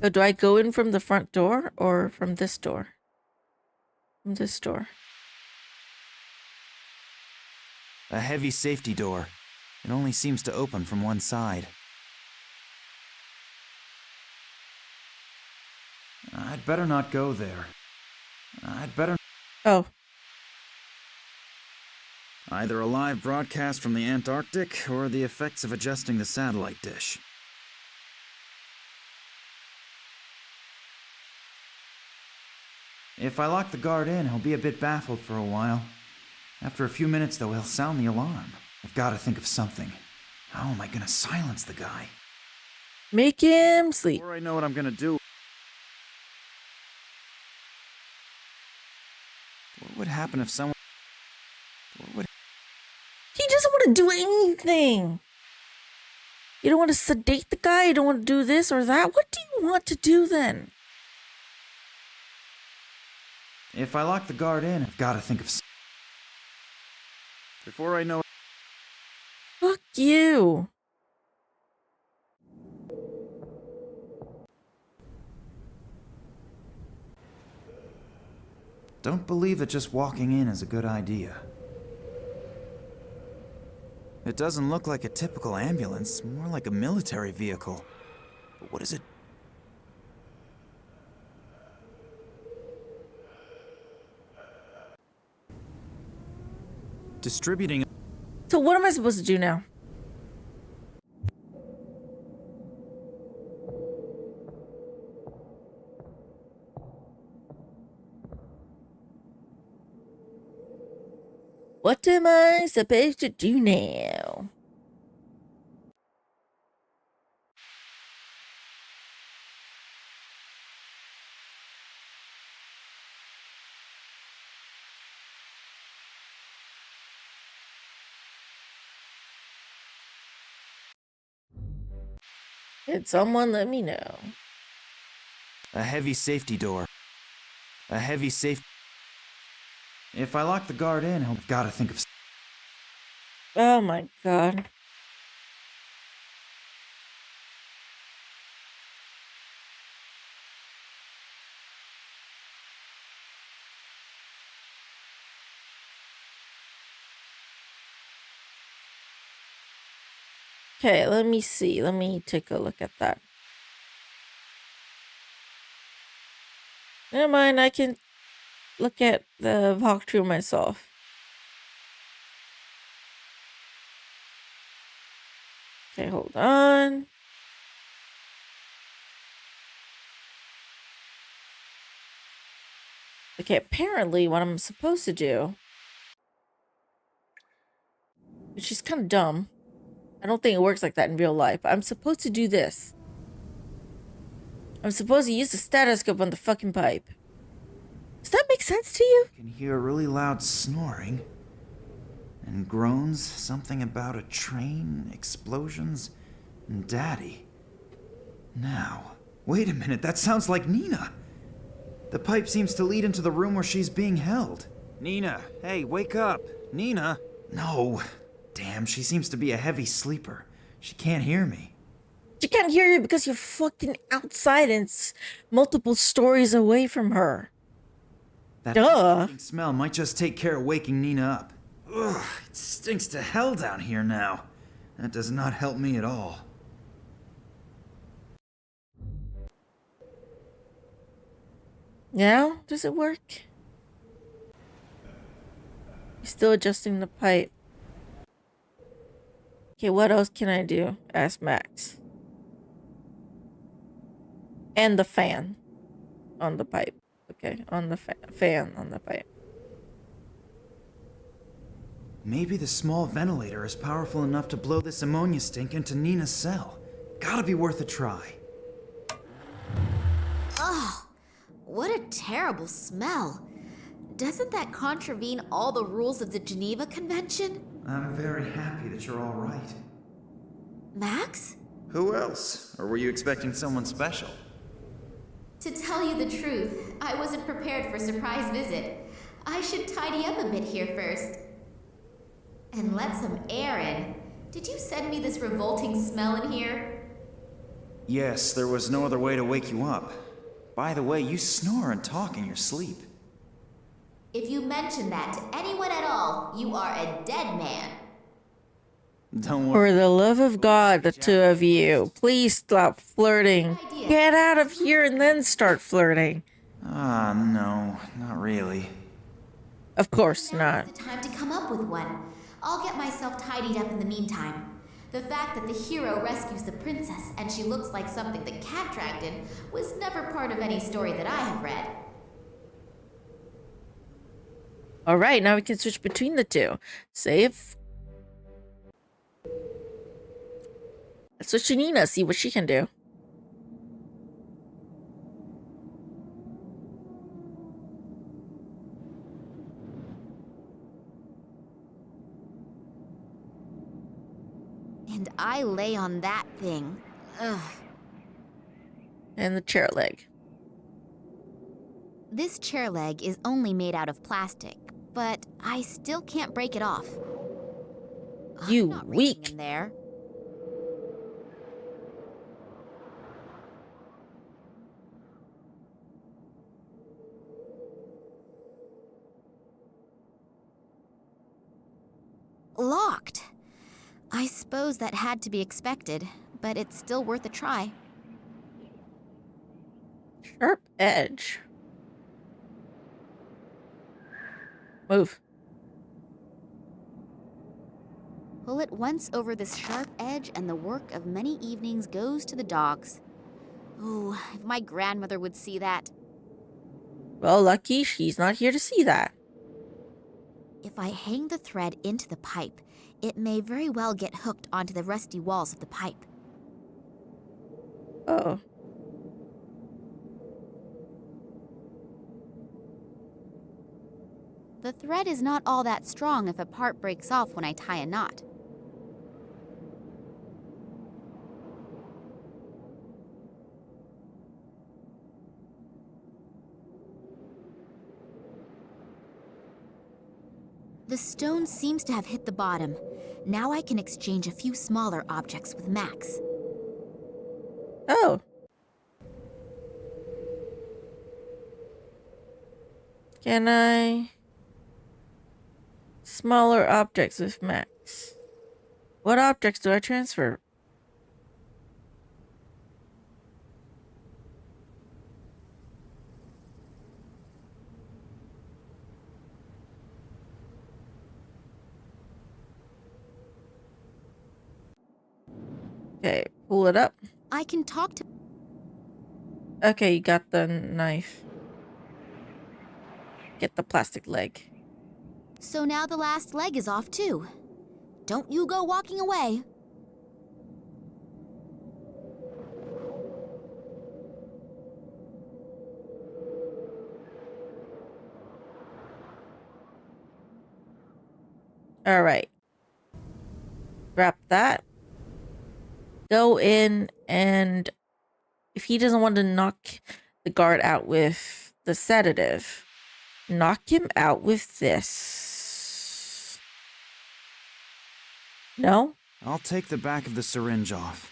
Oh, do I go in from the front door or from this door? From this door. A heavy safety door. It only seems to open from one side. I'd better not go there. I'd better... Oh. Either a live broadcast from the Antarctic or the effects of adjusting the satellite dish. If I lock the guard in, he'll be a bit baffled for a while. After a few minutes, though, he'll sound the alarm. I've got to think of something. How am I gonna silence the guy? Make him sleep. Before I know what I'm gonna do... What would happen if someone... What would... He doesn't want to do anything. You don't want to sedate the guy? You don't want to do this or that? What do you want to do then? If I lock the guard in, I've got to think of... Before I know... Fuck you. Don't believe that just walking in is a good idea. It doesn't look like a typical ambulance, more like a military vehicle. But what is it? Distributing... So what am I supposed to do now? What am I supposed to do now? Can someone let me know? A heavy safety door. A heavy safe... If I lock the guard in, I've got to think of... Oh my god. Okay, let me see. Let me take a look at that. Never mind, I can look at the walkthrough myself. Okay, hold on. Okay, apparently what I'm supposed to do, which is kind of dumb. I don't think it works like that in real life. I'm supposed to do this. I'm supposed to use the stethoscope on the fucking pipe. Does that make sense to you? I can hear really loud snoring. And groans, something about a train, explosions, and Daddy. Now, wait a minute, that sounds like Nina. The pipe seems to lead into the room where she's being held. Nina, hey, wake up. Nina? No. Damn, she seems to be a heavy sleeper. She can't hear me. She can't hear you because you're fucking outside and it's multiple stories away from her. That Duh. smell might just take care of waking Nina up. Ugh, it stinks to hell down here now. That does not help me at all. Now, does it work? You're still adjusting the pipe. Okay, what else can I do? Ask Max. And the fan on the pipe. Okay, on the fan on the pipe. Maybe the small ventilator is powerful enough to blow this ammonia stink into Nina's cell. Gotta be worth a try. Ugh, what a terrible smell. Doesn't that contravene all the rules of the Geneva Convention? I'm very happy that you're all right. Max? Who else? Or were you expecting someone special? To tell you the truth, I wasn't prepared for a surprise visit. I should tidy up a bit here first. And let some air in. Did you send me this revolting smell in here? Yes, there was no other way to wake you up. By the way, you snore and talk in your sleep. If you mention that to anyone at all, you are a dead man. Don't worry. For the love of God, the two of you, please stop flirting. Get out of here and then start flirting. No, not really. Of course Now not. is the time to come up with one. I'll get myself tidied up in the meantime. The fact that the hero rescues the princess and she looks like something the cat dragged in was never part of any story that I have read. Alright, now we can switch between the two. Save. Let's switch to Nina, see what she can do. And I lay on that thing. Ugh. And the chair leg. This chair leg is only made out of plastic, but I still can't break it off. You I'm not reaching weak. in there. Locked. I suppose that had to be expected, but it's still worth a try. Sharp edge. Move. Pull it once over this sharp edge, and the work of many evenings goes to the dogs. Ooh, if my grandmother would see that. Well, lucky she's not here to see that. If I hang the thread into the pipe, it may very well get hooked onto the rusty walls of the pipe. Oh. The thread is not all that strong if a part breaks off when I tie a knot. The stone seems to have hit the bottom. Now I can exchange a few smaller objects with Max. Oh. Can I... Smaller objects with Max. What objects do I transfer? Okay, pull it up. I can talk to... Okay, you got the knife. Get the plastic leg. So now the last leg is off too. Don't you go walking away. All right. Wrap that. Go in, and if he doesn't want to knock the guard out with the sedative, knock him out with this. No? I'll take the back of the syringe off.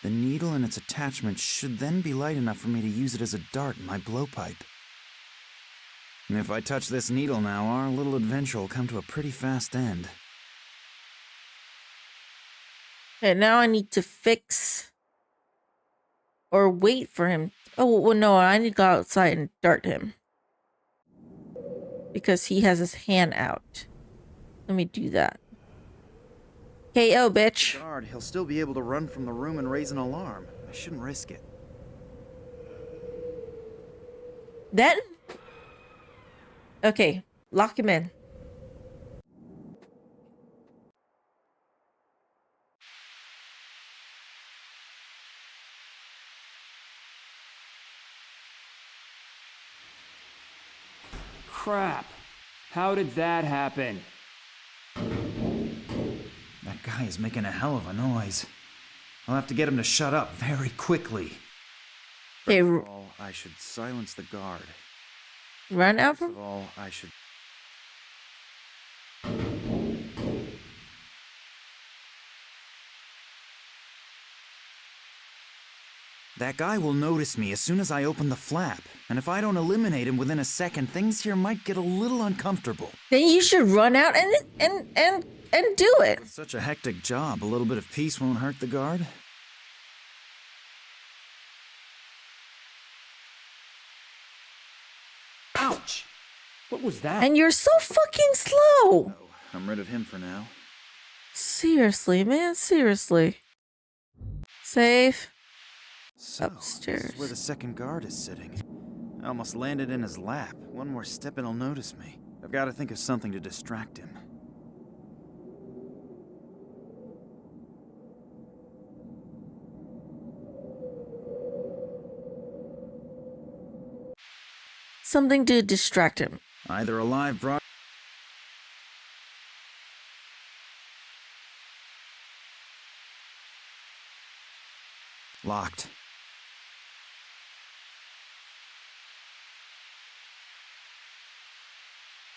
The needle and its attachment should then be light enough for me to use it as a dart in my blowpipe. And if I touch this needle now, our little adventure will come to a pretty fast end. Okay, now I need to fix or wait for him. Oh, well, no, I need to go outside and dart him. Because he has his hand out. Let me do that. KO, bitch. Guard, he'll still be able to run from the room and raise an alarm. I shouldn't risk it. Then? Okay, lock him in. Crap. How did that happen? That guy is making a hell of a noise. I'll have to get him to shut up very quickly. Okay, First of all, I should silence the guard. run out First from... of all, I should... That guy will notice me as soon as I open the flap. And if I don't eliminate him within a second, things here might get a little uncomfortable. Then you should run out and do it. It's such a hectic job. A little bit of peace won't hurt the guard. Ouch! What was that? And you're so fucking slow. Oh, I'm rid of him for now. Seriously, man, seriously. Save. So, Upstairs. This is where the second guard is sitting. I almost landed in his lap. One more step and he'll notice me. I've got to think of something to distract him. Something to distract him. Either a live broad... Locked.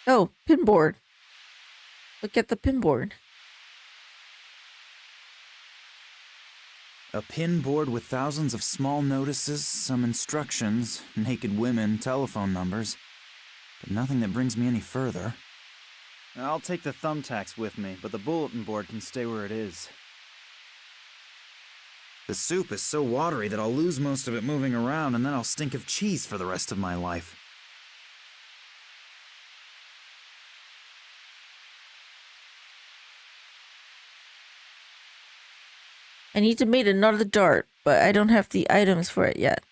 Oh, pinboard. Look at the pinboard. A pin board with thousands of small notices, some instructions, naked women, telephone numbers. But nothing that brings me any further. I'll take the thumbtacks with me, but the bulletin board can stay where it is. The soup is so watery that I'll lose most of it moving around, and then I'll stink of cheese for the rest of my life. I need to make another dart, but I don't have the items for it yet.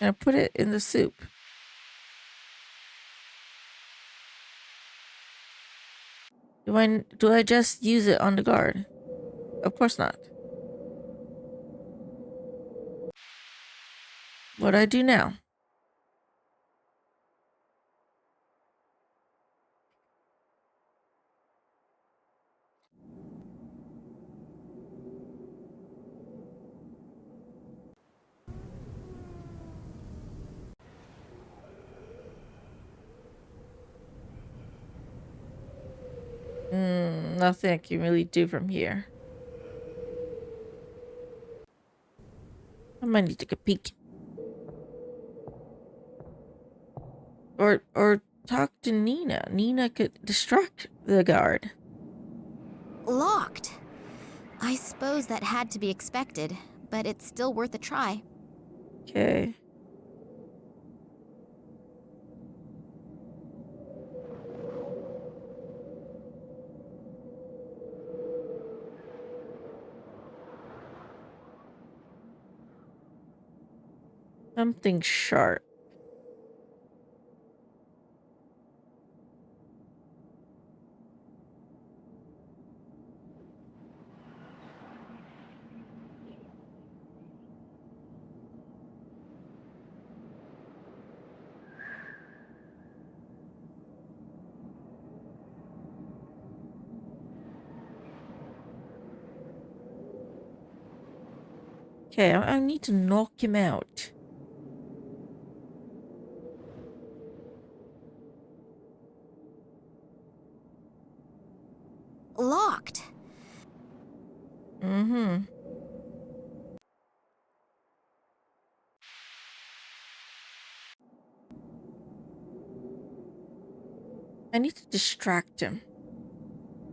And I put it in the soup. Do I just use it on the guard? Of course not. What do I do now? Nothing I can really do from here. I might need to take a peek. Or talk to Nina. Nina could distract the guard. Locked. I suppose that had to be expected, but it's still worth a try. Okay. Something sharp. Okay, I need to knock him out. Locked. Mm-hmm. I need to distract him.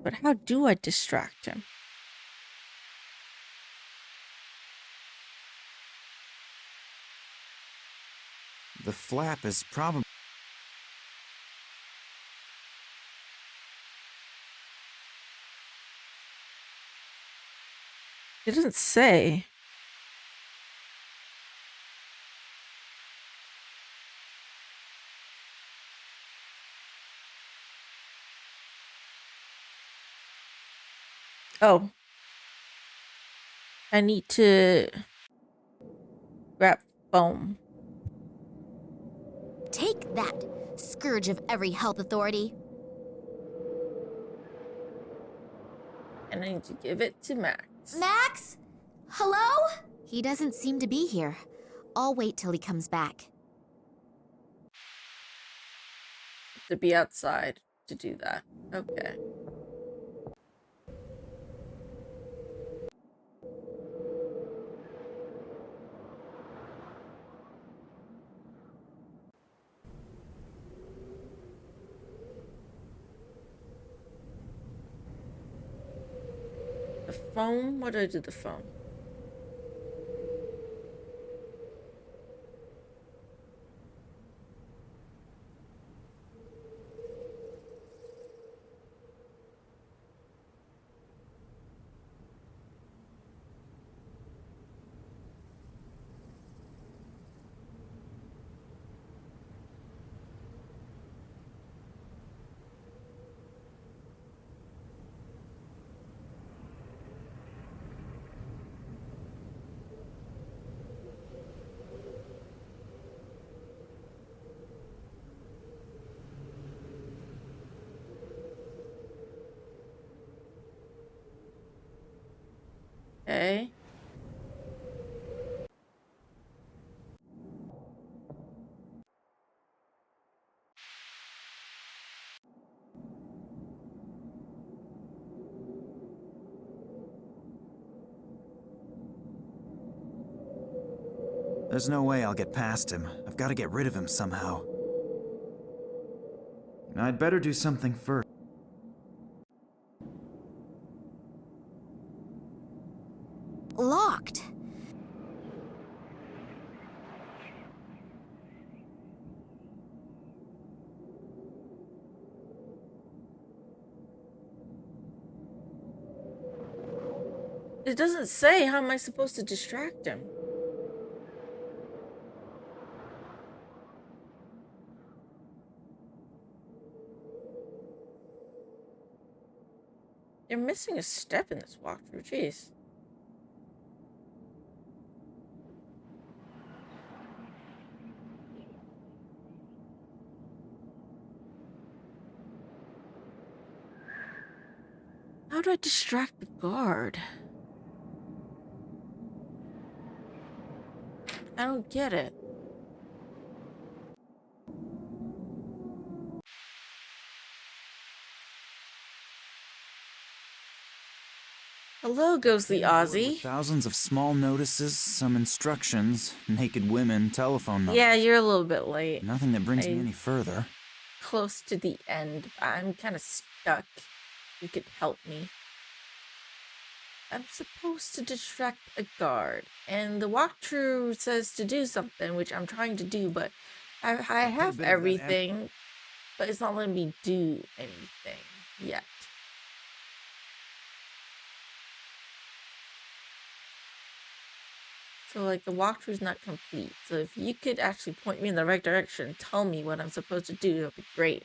But how do I distract him? The flap is probably... It doesn't say. Oh. I need to grab foam. Take that, scourge of every health authority. And I need to give it to Max. Max? Hello? He doesn't seem to be here. I'll wait till he comes back. To be outside to do that. Okay. The foam? What do I do with the foam? Okay. There's no way I'll get past him. I've got to get rid of him somehow. I'd better do something first. Locked. It doesn't say how am I supposed to distract him. You're missing a step in this walkthrough, jeez. How do I distract the guard? I don't get it. Hello, Ghostly Aussie. Thousands of small notices, some instructions, naked women, telephone numbers. Yeah, you're a little bit late. Nothing that brings me any further. Close to the end. I'm kind of stuck. You could help me. I'm supposed to distract a guard, and the walkthrough says to do something, which I'm trying to do, but I have everything, but it's not letting me do anything yet. So, like, the walkthrough's not complete. So, if you could actually point me in the right direction and tell me what I'm supposed to do, that would be great.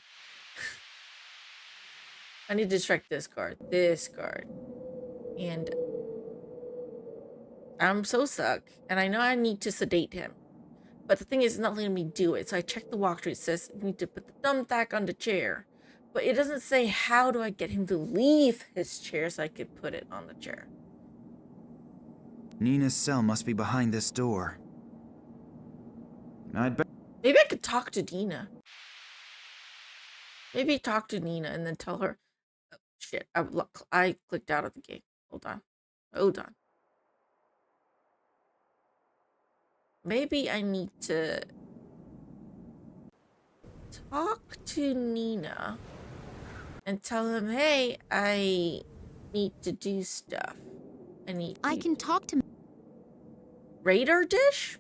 I need to check this card. And I'm so stuck. And I know I need to sedate him. But the thing is, it's not letting me do it. So I checked the walkthrough. It says you need to put the thumbtack on the chair. But it doesn't say how do I get him to leave his chair so I could put it on the chair. Nina's cell must be behind this door. I'd bet. Maybe I could talk to Nina. Maybe talk to Nina and then tell her. Oh, shit, I clicked out of the game. Hold on. Maybe I need to talk to Nina and tell him, hey, I need to do stuff. I can talk to... Radar dish?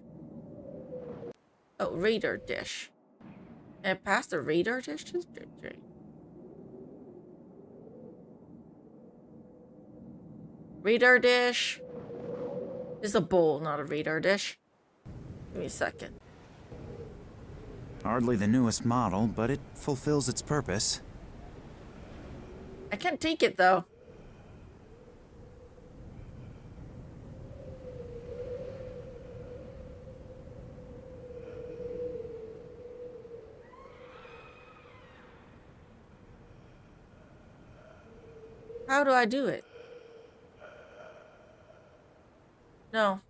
Oh, radar dish. Can I pass the radar dish to the train? Radar dish. It's a bowl, not a radar dish. Give me a second. Hardly the newest model, but it fulfills its purpose. I can't take it, though. How do I do it? No.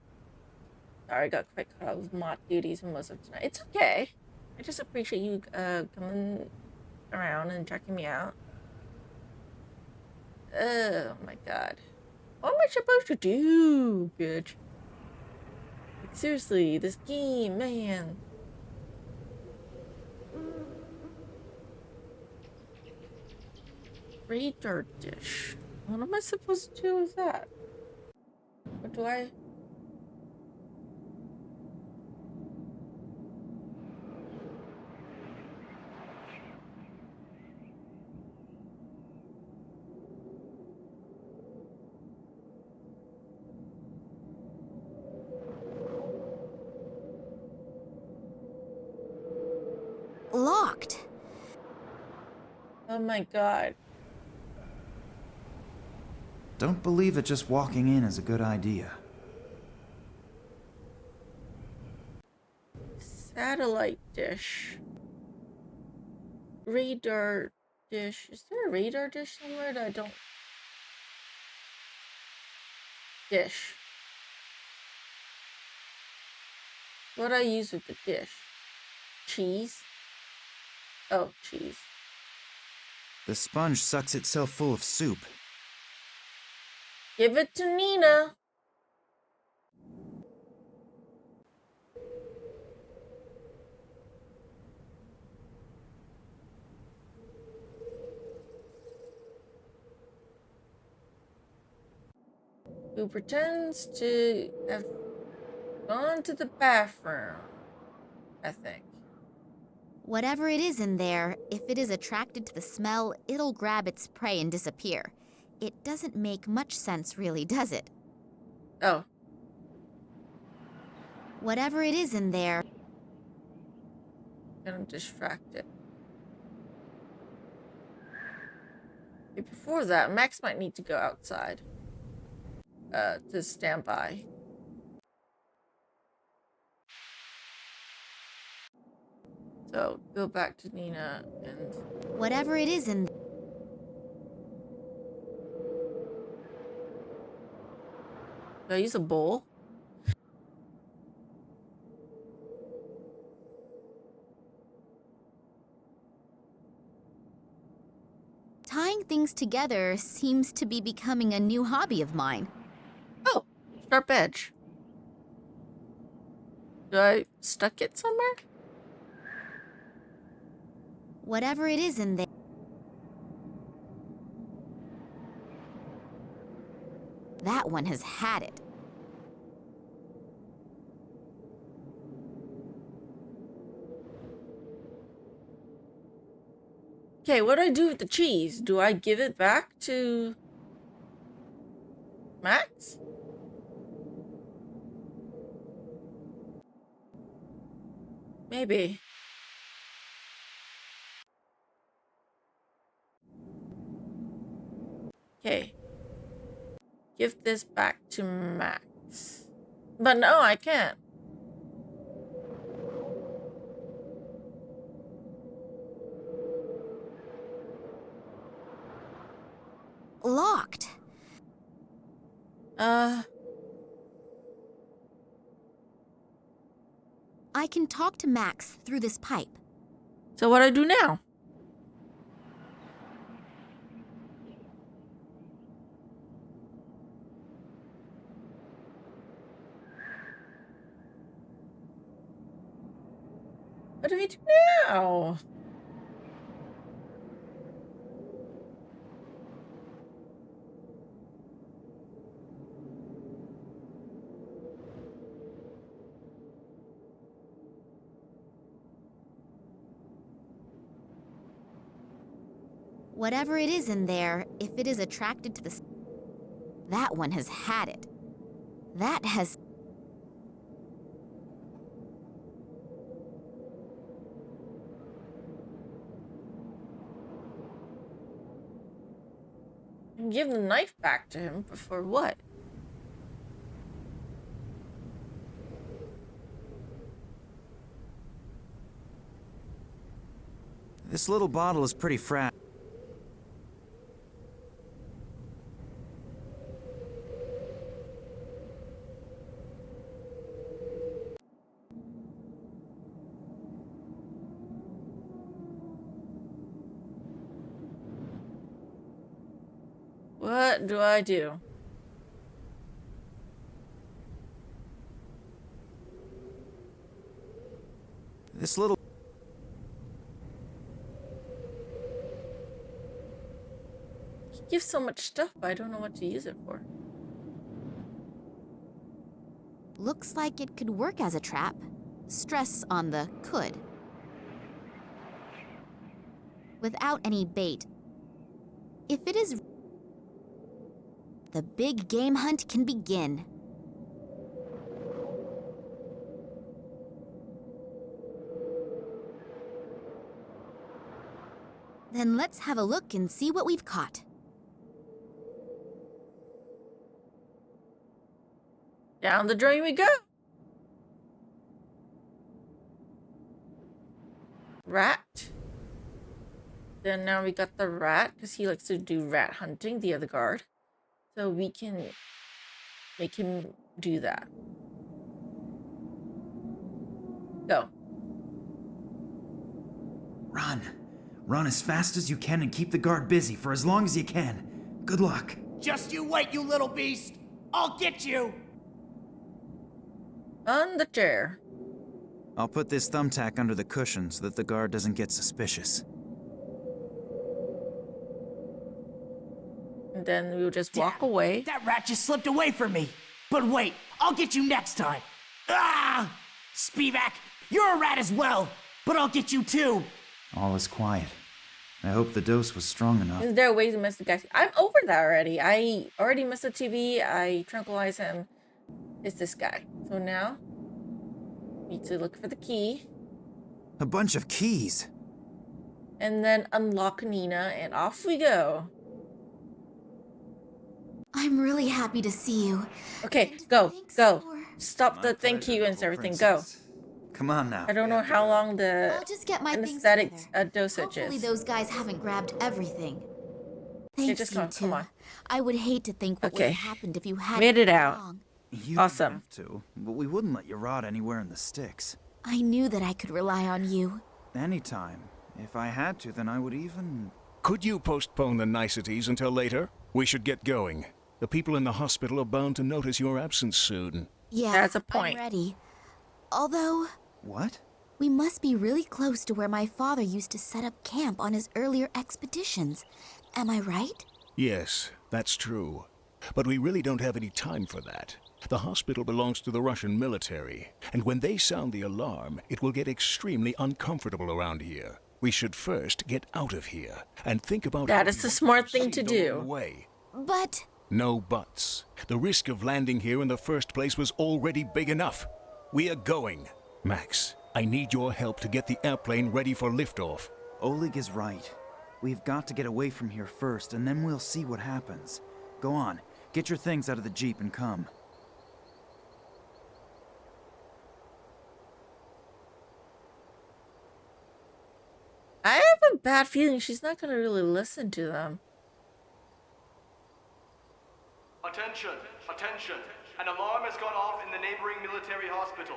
Sorry, I got quite caught up with mod duties for most of tonight. It's okay. I just appreciate you coming around and checking me out. Oh my god. What am I supposed to do, bitch? Like, seriously, this game, man. Radar dish. What am I supposed to do with that? What do I... Locked. Oh my god. Don't believe that just walking in is a good idea. Satellite dish. Radar dish. Is there a radar dish somewhere that I don't... Dish. What do I use with the dish? Cheese? Oh, cheese. The sponge sucks itself full of soup. Give it to Nina. Who pretends to have gone to the bathroom, I think. Whatever it is in there, if it is attracted to the smell, it'll grab its prey and disappear. It doesn't make much sense, really, does it? Oh. Whatever it is in there... I'm distracted. Before that, Max might need to go outside. To stand by. So, go back to Nina and... Whatever it is in... Do I use a bowl? Tying things together seems to be becoming a new hobby of mine. Oh, sharp edge. Do I stuck it somewhere? Whatever it is in there... That one has had it. Okay, what do I do with the cheese? Do I give it back to Max? Maybe. Okay. Give this back to Max. But no, I can't. Locked. I can talk to Max through this pipe. So what do I do now? What do we do now? Whatever it is in there, if it is attracted to the... That one has had it. That has... Give the knife back to him for what? This little bottle is pretty fragile. What do I do? This little... He gives so much stuff, but I don't know what to use it for. Looks like it could work as a trap. Stress on the could. Without any bait. If it is... The big game hunt can begin. Then let's have a look and see what we've caught. Down the drain we go. Rat. Then now we got the rat, because he likes to do rat hunting, the other guard. So we can make him do that. Go. Run. Run as fast as you can and keep the guard busy for as long as you can. Good luck. Just you wait, you little beast! I'll get you! On the chair. I'll put this thumbtack under the cushion so that the guard doesn't get suspicious. And then we'll just walk away. That rat just slipped away from me! But wait, I'll get you next time! Ah! Spivak, you're a rat as well! But I'll get you too! All is quiet. I hope the dose was strong enough. Is there ways to miss the guy? I'm over that already. I already missed the TV. I tranquilized him. It's this guy. So now, need to look for the key. A bunch of keys. And then unlock Nina, and off we go. I'm really happy to see you. Okay, And go, thanks go. for- Stop My the thank pleasure, you and little everything. princess. Go. Come on now. I don't know how long the I'll just get my things anesthetic together. dosage Hopefully is. those guys haven't grabbed everything. Thanks, just you come two. on. I would hate to think what would Okay. have happened if you hadn't Made it come out. along. You Awesome. have to, but we wouldn't let you rot anywhere in the sticks. I knew that I could rely on you. Anytime. If I had to, then I would even... Could you postpone the niceties until later? We should get going. The people in the hospital are bound to notice your absence soon. Yeah, That's a point. I'm ready. Although, What? we must be really close to where my father used to set up camp on his earlier expeditions. Am I right? Yes, that's true. But we really don't have any time for that. The hospital belongs to the Russian military, and when they sound the alarm, it will get extremely uncomfortable around here. We should first get out of here and think about That how is we the want smart thing to proceed do. along the way. But No buts. The risk of landing here in the first place was already big enough. We are going. Max, I need your help to get the airplane ready for liftoff. Oleg is right. We've got to get away from here first, and then we'll see what happens. Go on, get your things out of the Jeep and come. I have a bad feeling she's not gonna really listen to them. Attention! Attention! An alarm has gone off in the neighboring military hospital.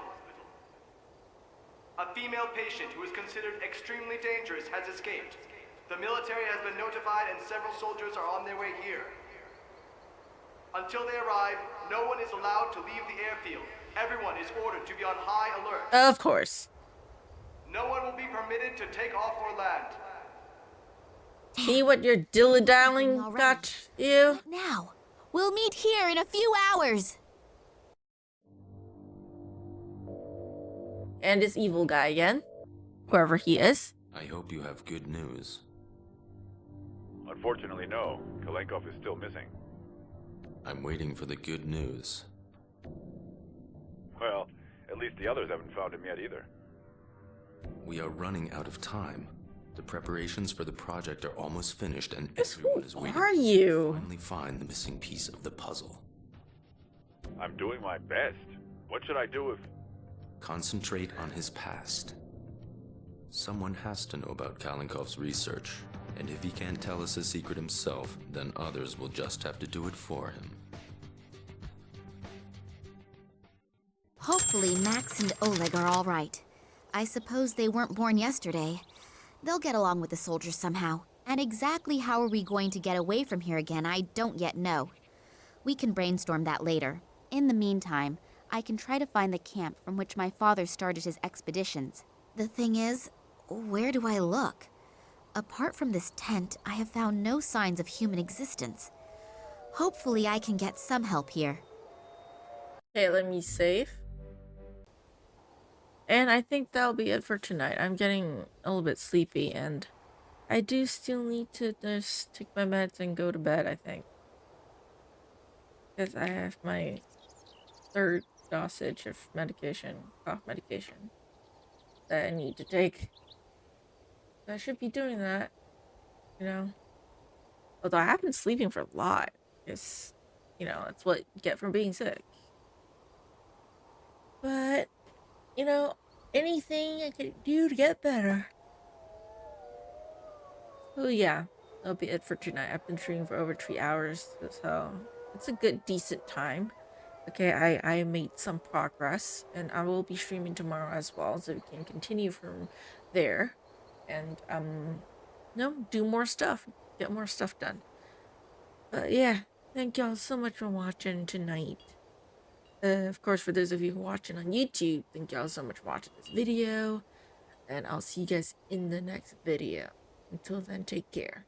A female patient who is considered extremely dangerous has escaped. The military has been notified and several soldiers are on their way here. Until they arrive, no one is allowed to leave the airfield. Everyone is ordered to be on high alert. Of course. No one will be permitted to take off or land. See what your dilly-dallying got you? What now? We'll meet here in a few hours. And this evil guy again. Whoever he is. I hope you have good news. Unfortunately, no. Kalenkov is still missing. I'm waiting for the good news. Well, at least the others haven't found him yet either. We are running out of time. The preparations for the project are almost finished and Who everyone is waiting are you? to finally find the missing piece of the puzzle. I'm doing my best. What should I do if... Concentrate on his past. Someone has to know about Kalenkov's research, and if he can't tell us his secret himself, then others will just have to do it for him. Hopefully Max and Oleg are all right. I suppose they weren't born yesterday. They'll get along with the soldiers somehow. And exactly how are we going to get away from here again, I don't yet know. We can brainstorm that later. In the meantime, I can try to find the camp from which my father started his expeditions. The thing is, where do I look? Apart from this tent, I have found no signs of human existence. Hopefully I can get some help here. Okay, let me save. And I think that'll be it for tonight. I'm getting a little bit sleepy and I do still need to just take my meds and go to bed, I think. Because I have my third dosage of medication, cough medication, that I need to take. I should be doing that, you know. Although I have been sleeping for a lot. It's, you know, that's what you get from being sick. But, you know, anything I could do to get better. Oh yeah, that'll be it for tonight. I've been streaming for over 3 hours, so it's a good, decent time. Okay, I made some progress, and I will be streaming tomorrow as well, so we can continue from there. And, you know, do more stuff. Get more stuff done. But yeah, thank y'all so much for watching tonight. Of course, for those of you who are watching on YouTube, thank y'all so much for watching this video. And I'll see you guys in the next video. Until then, take care.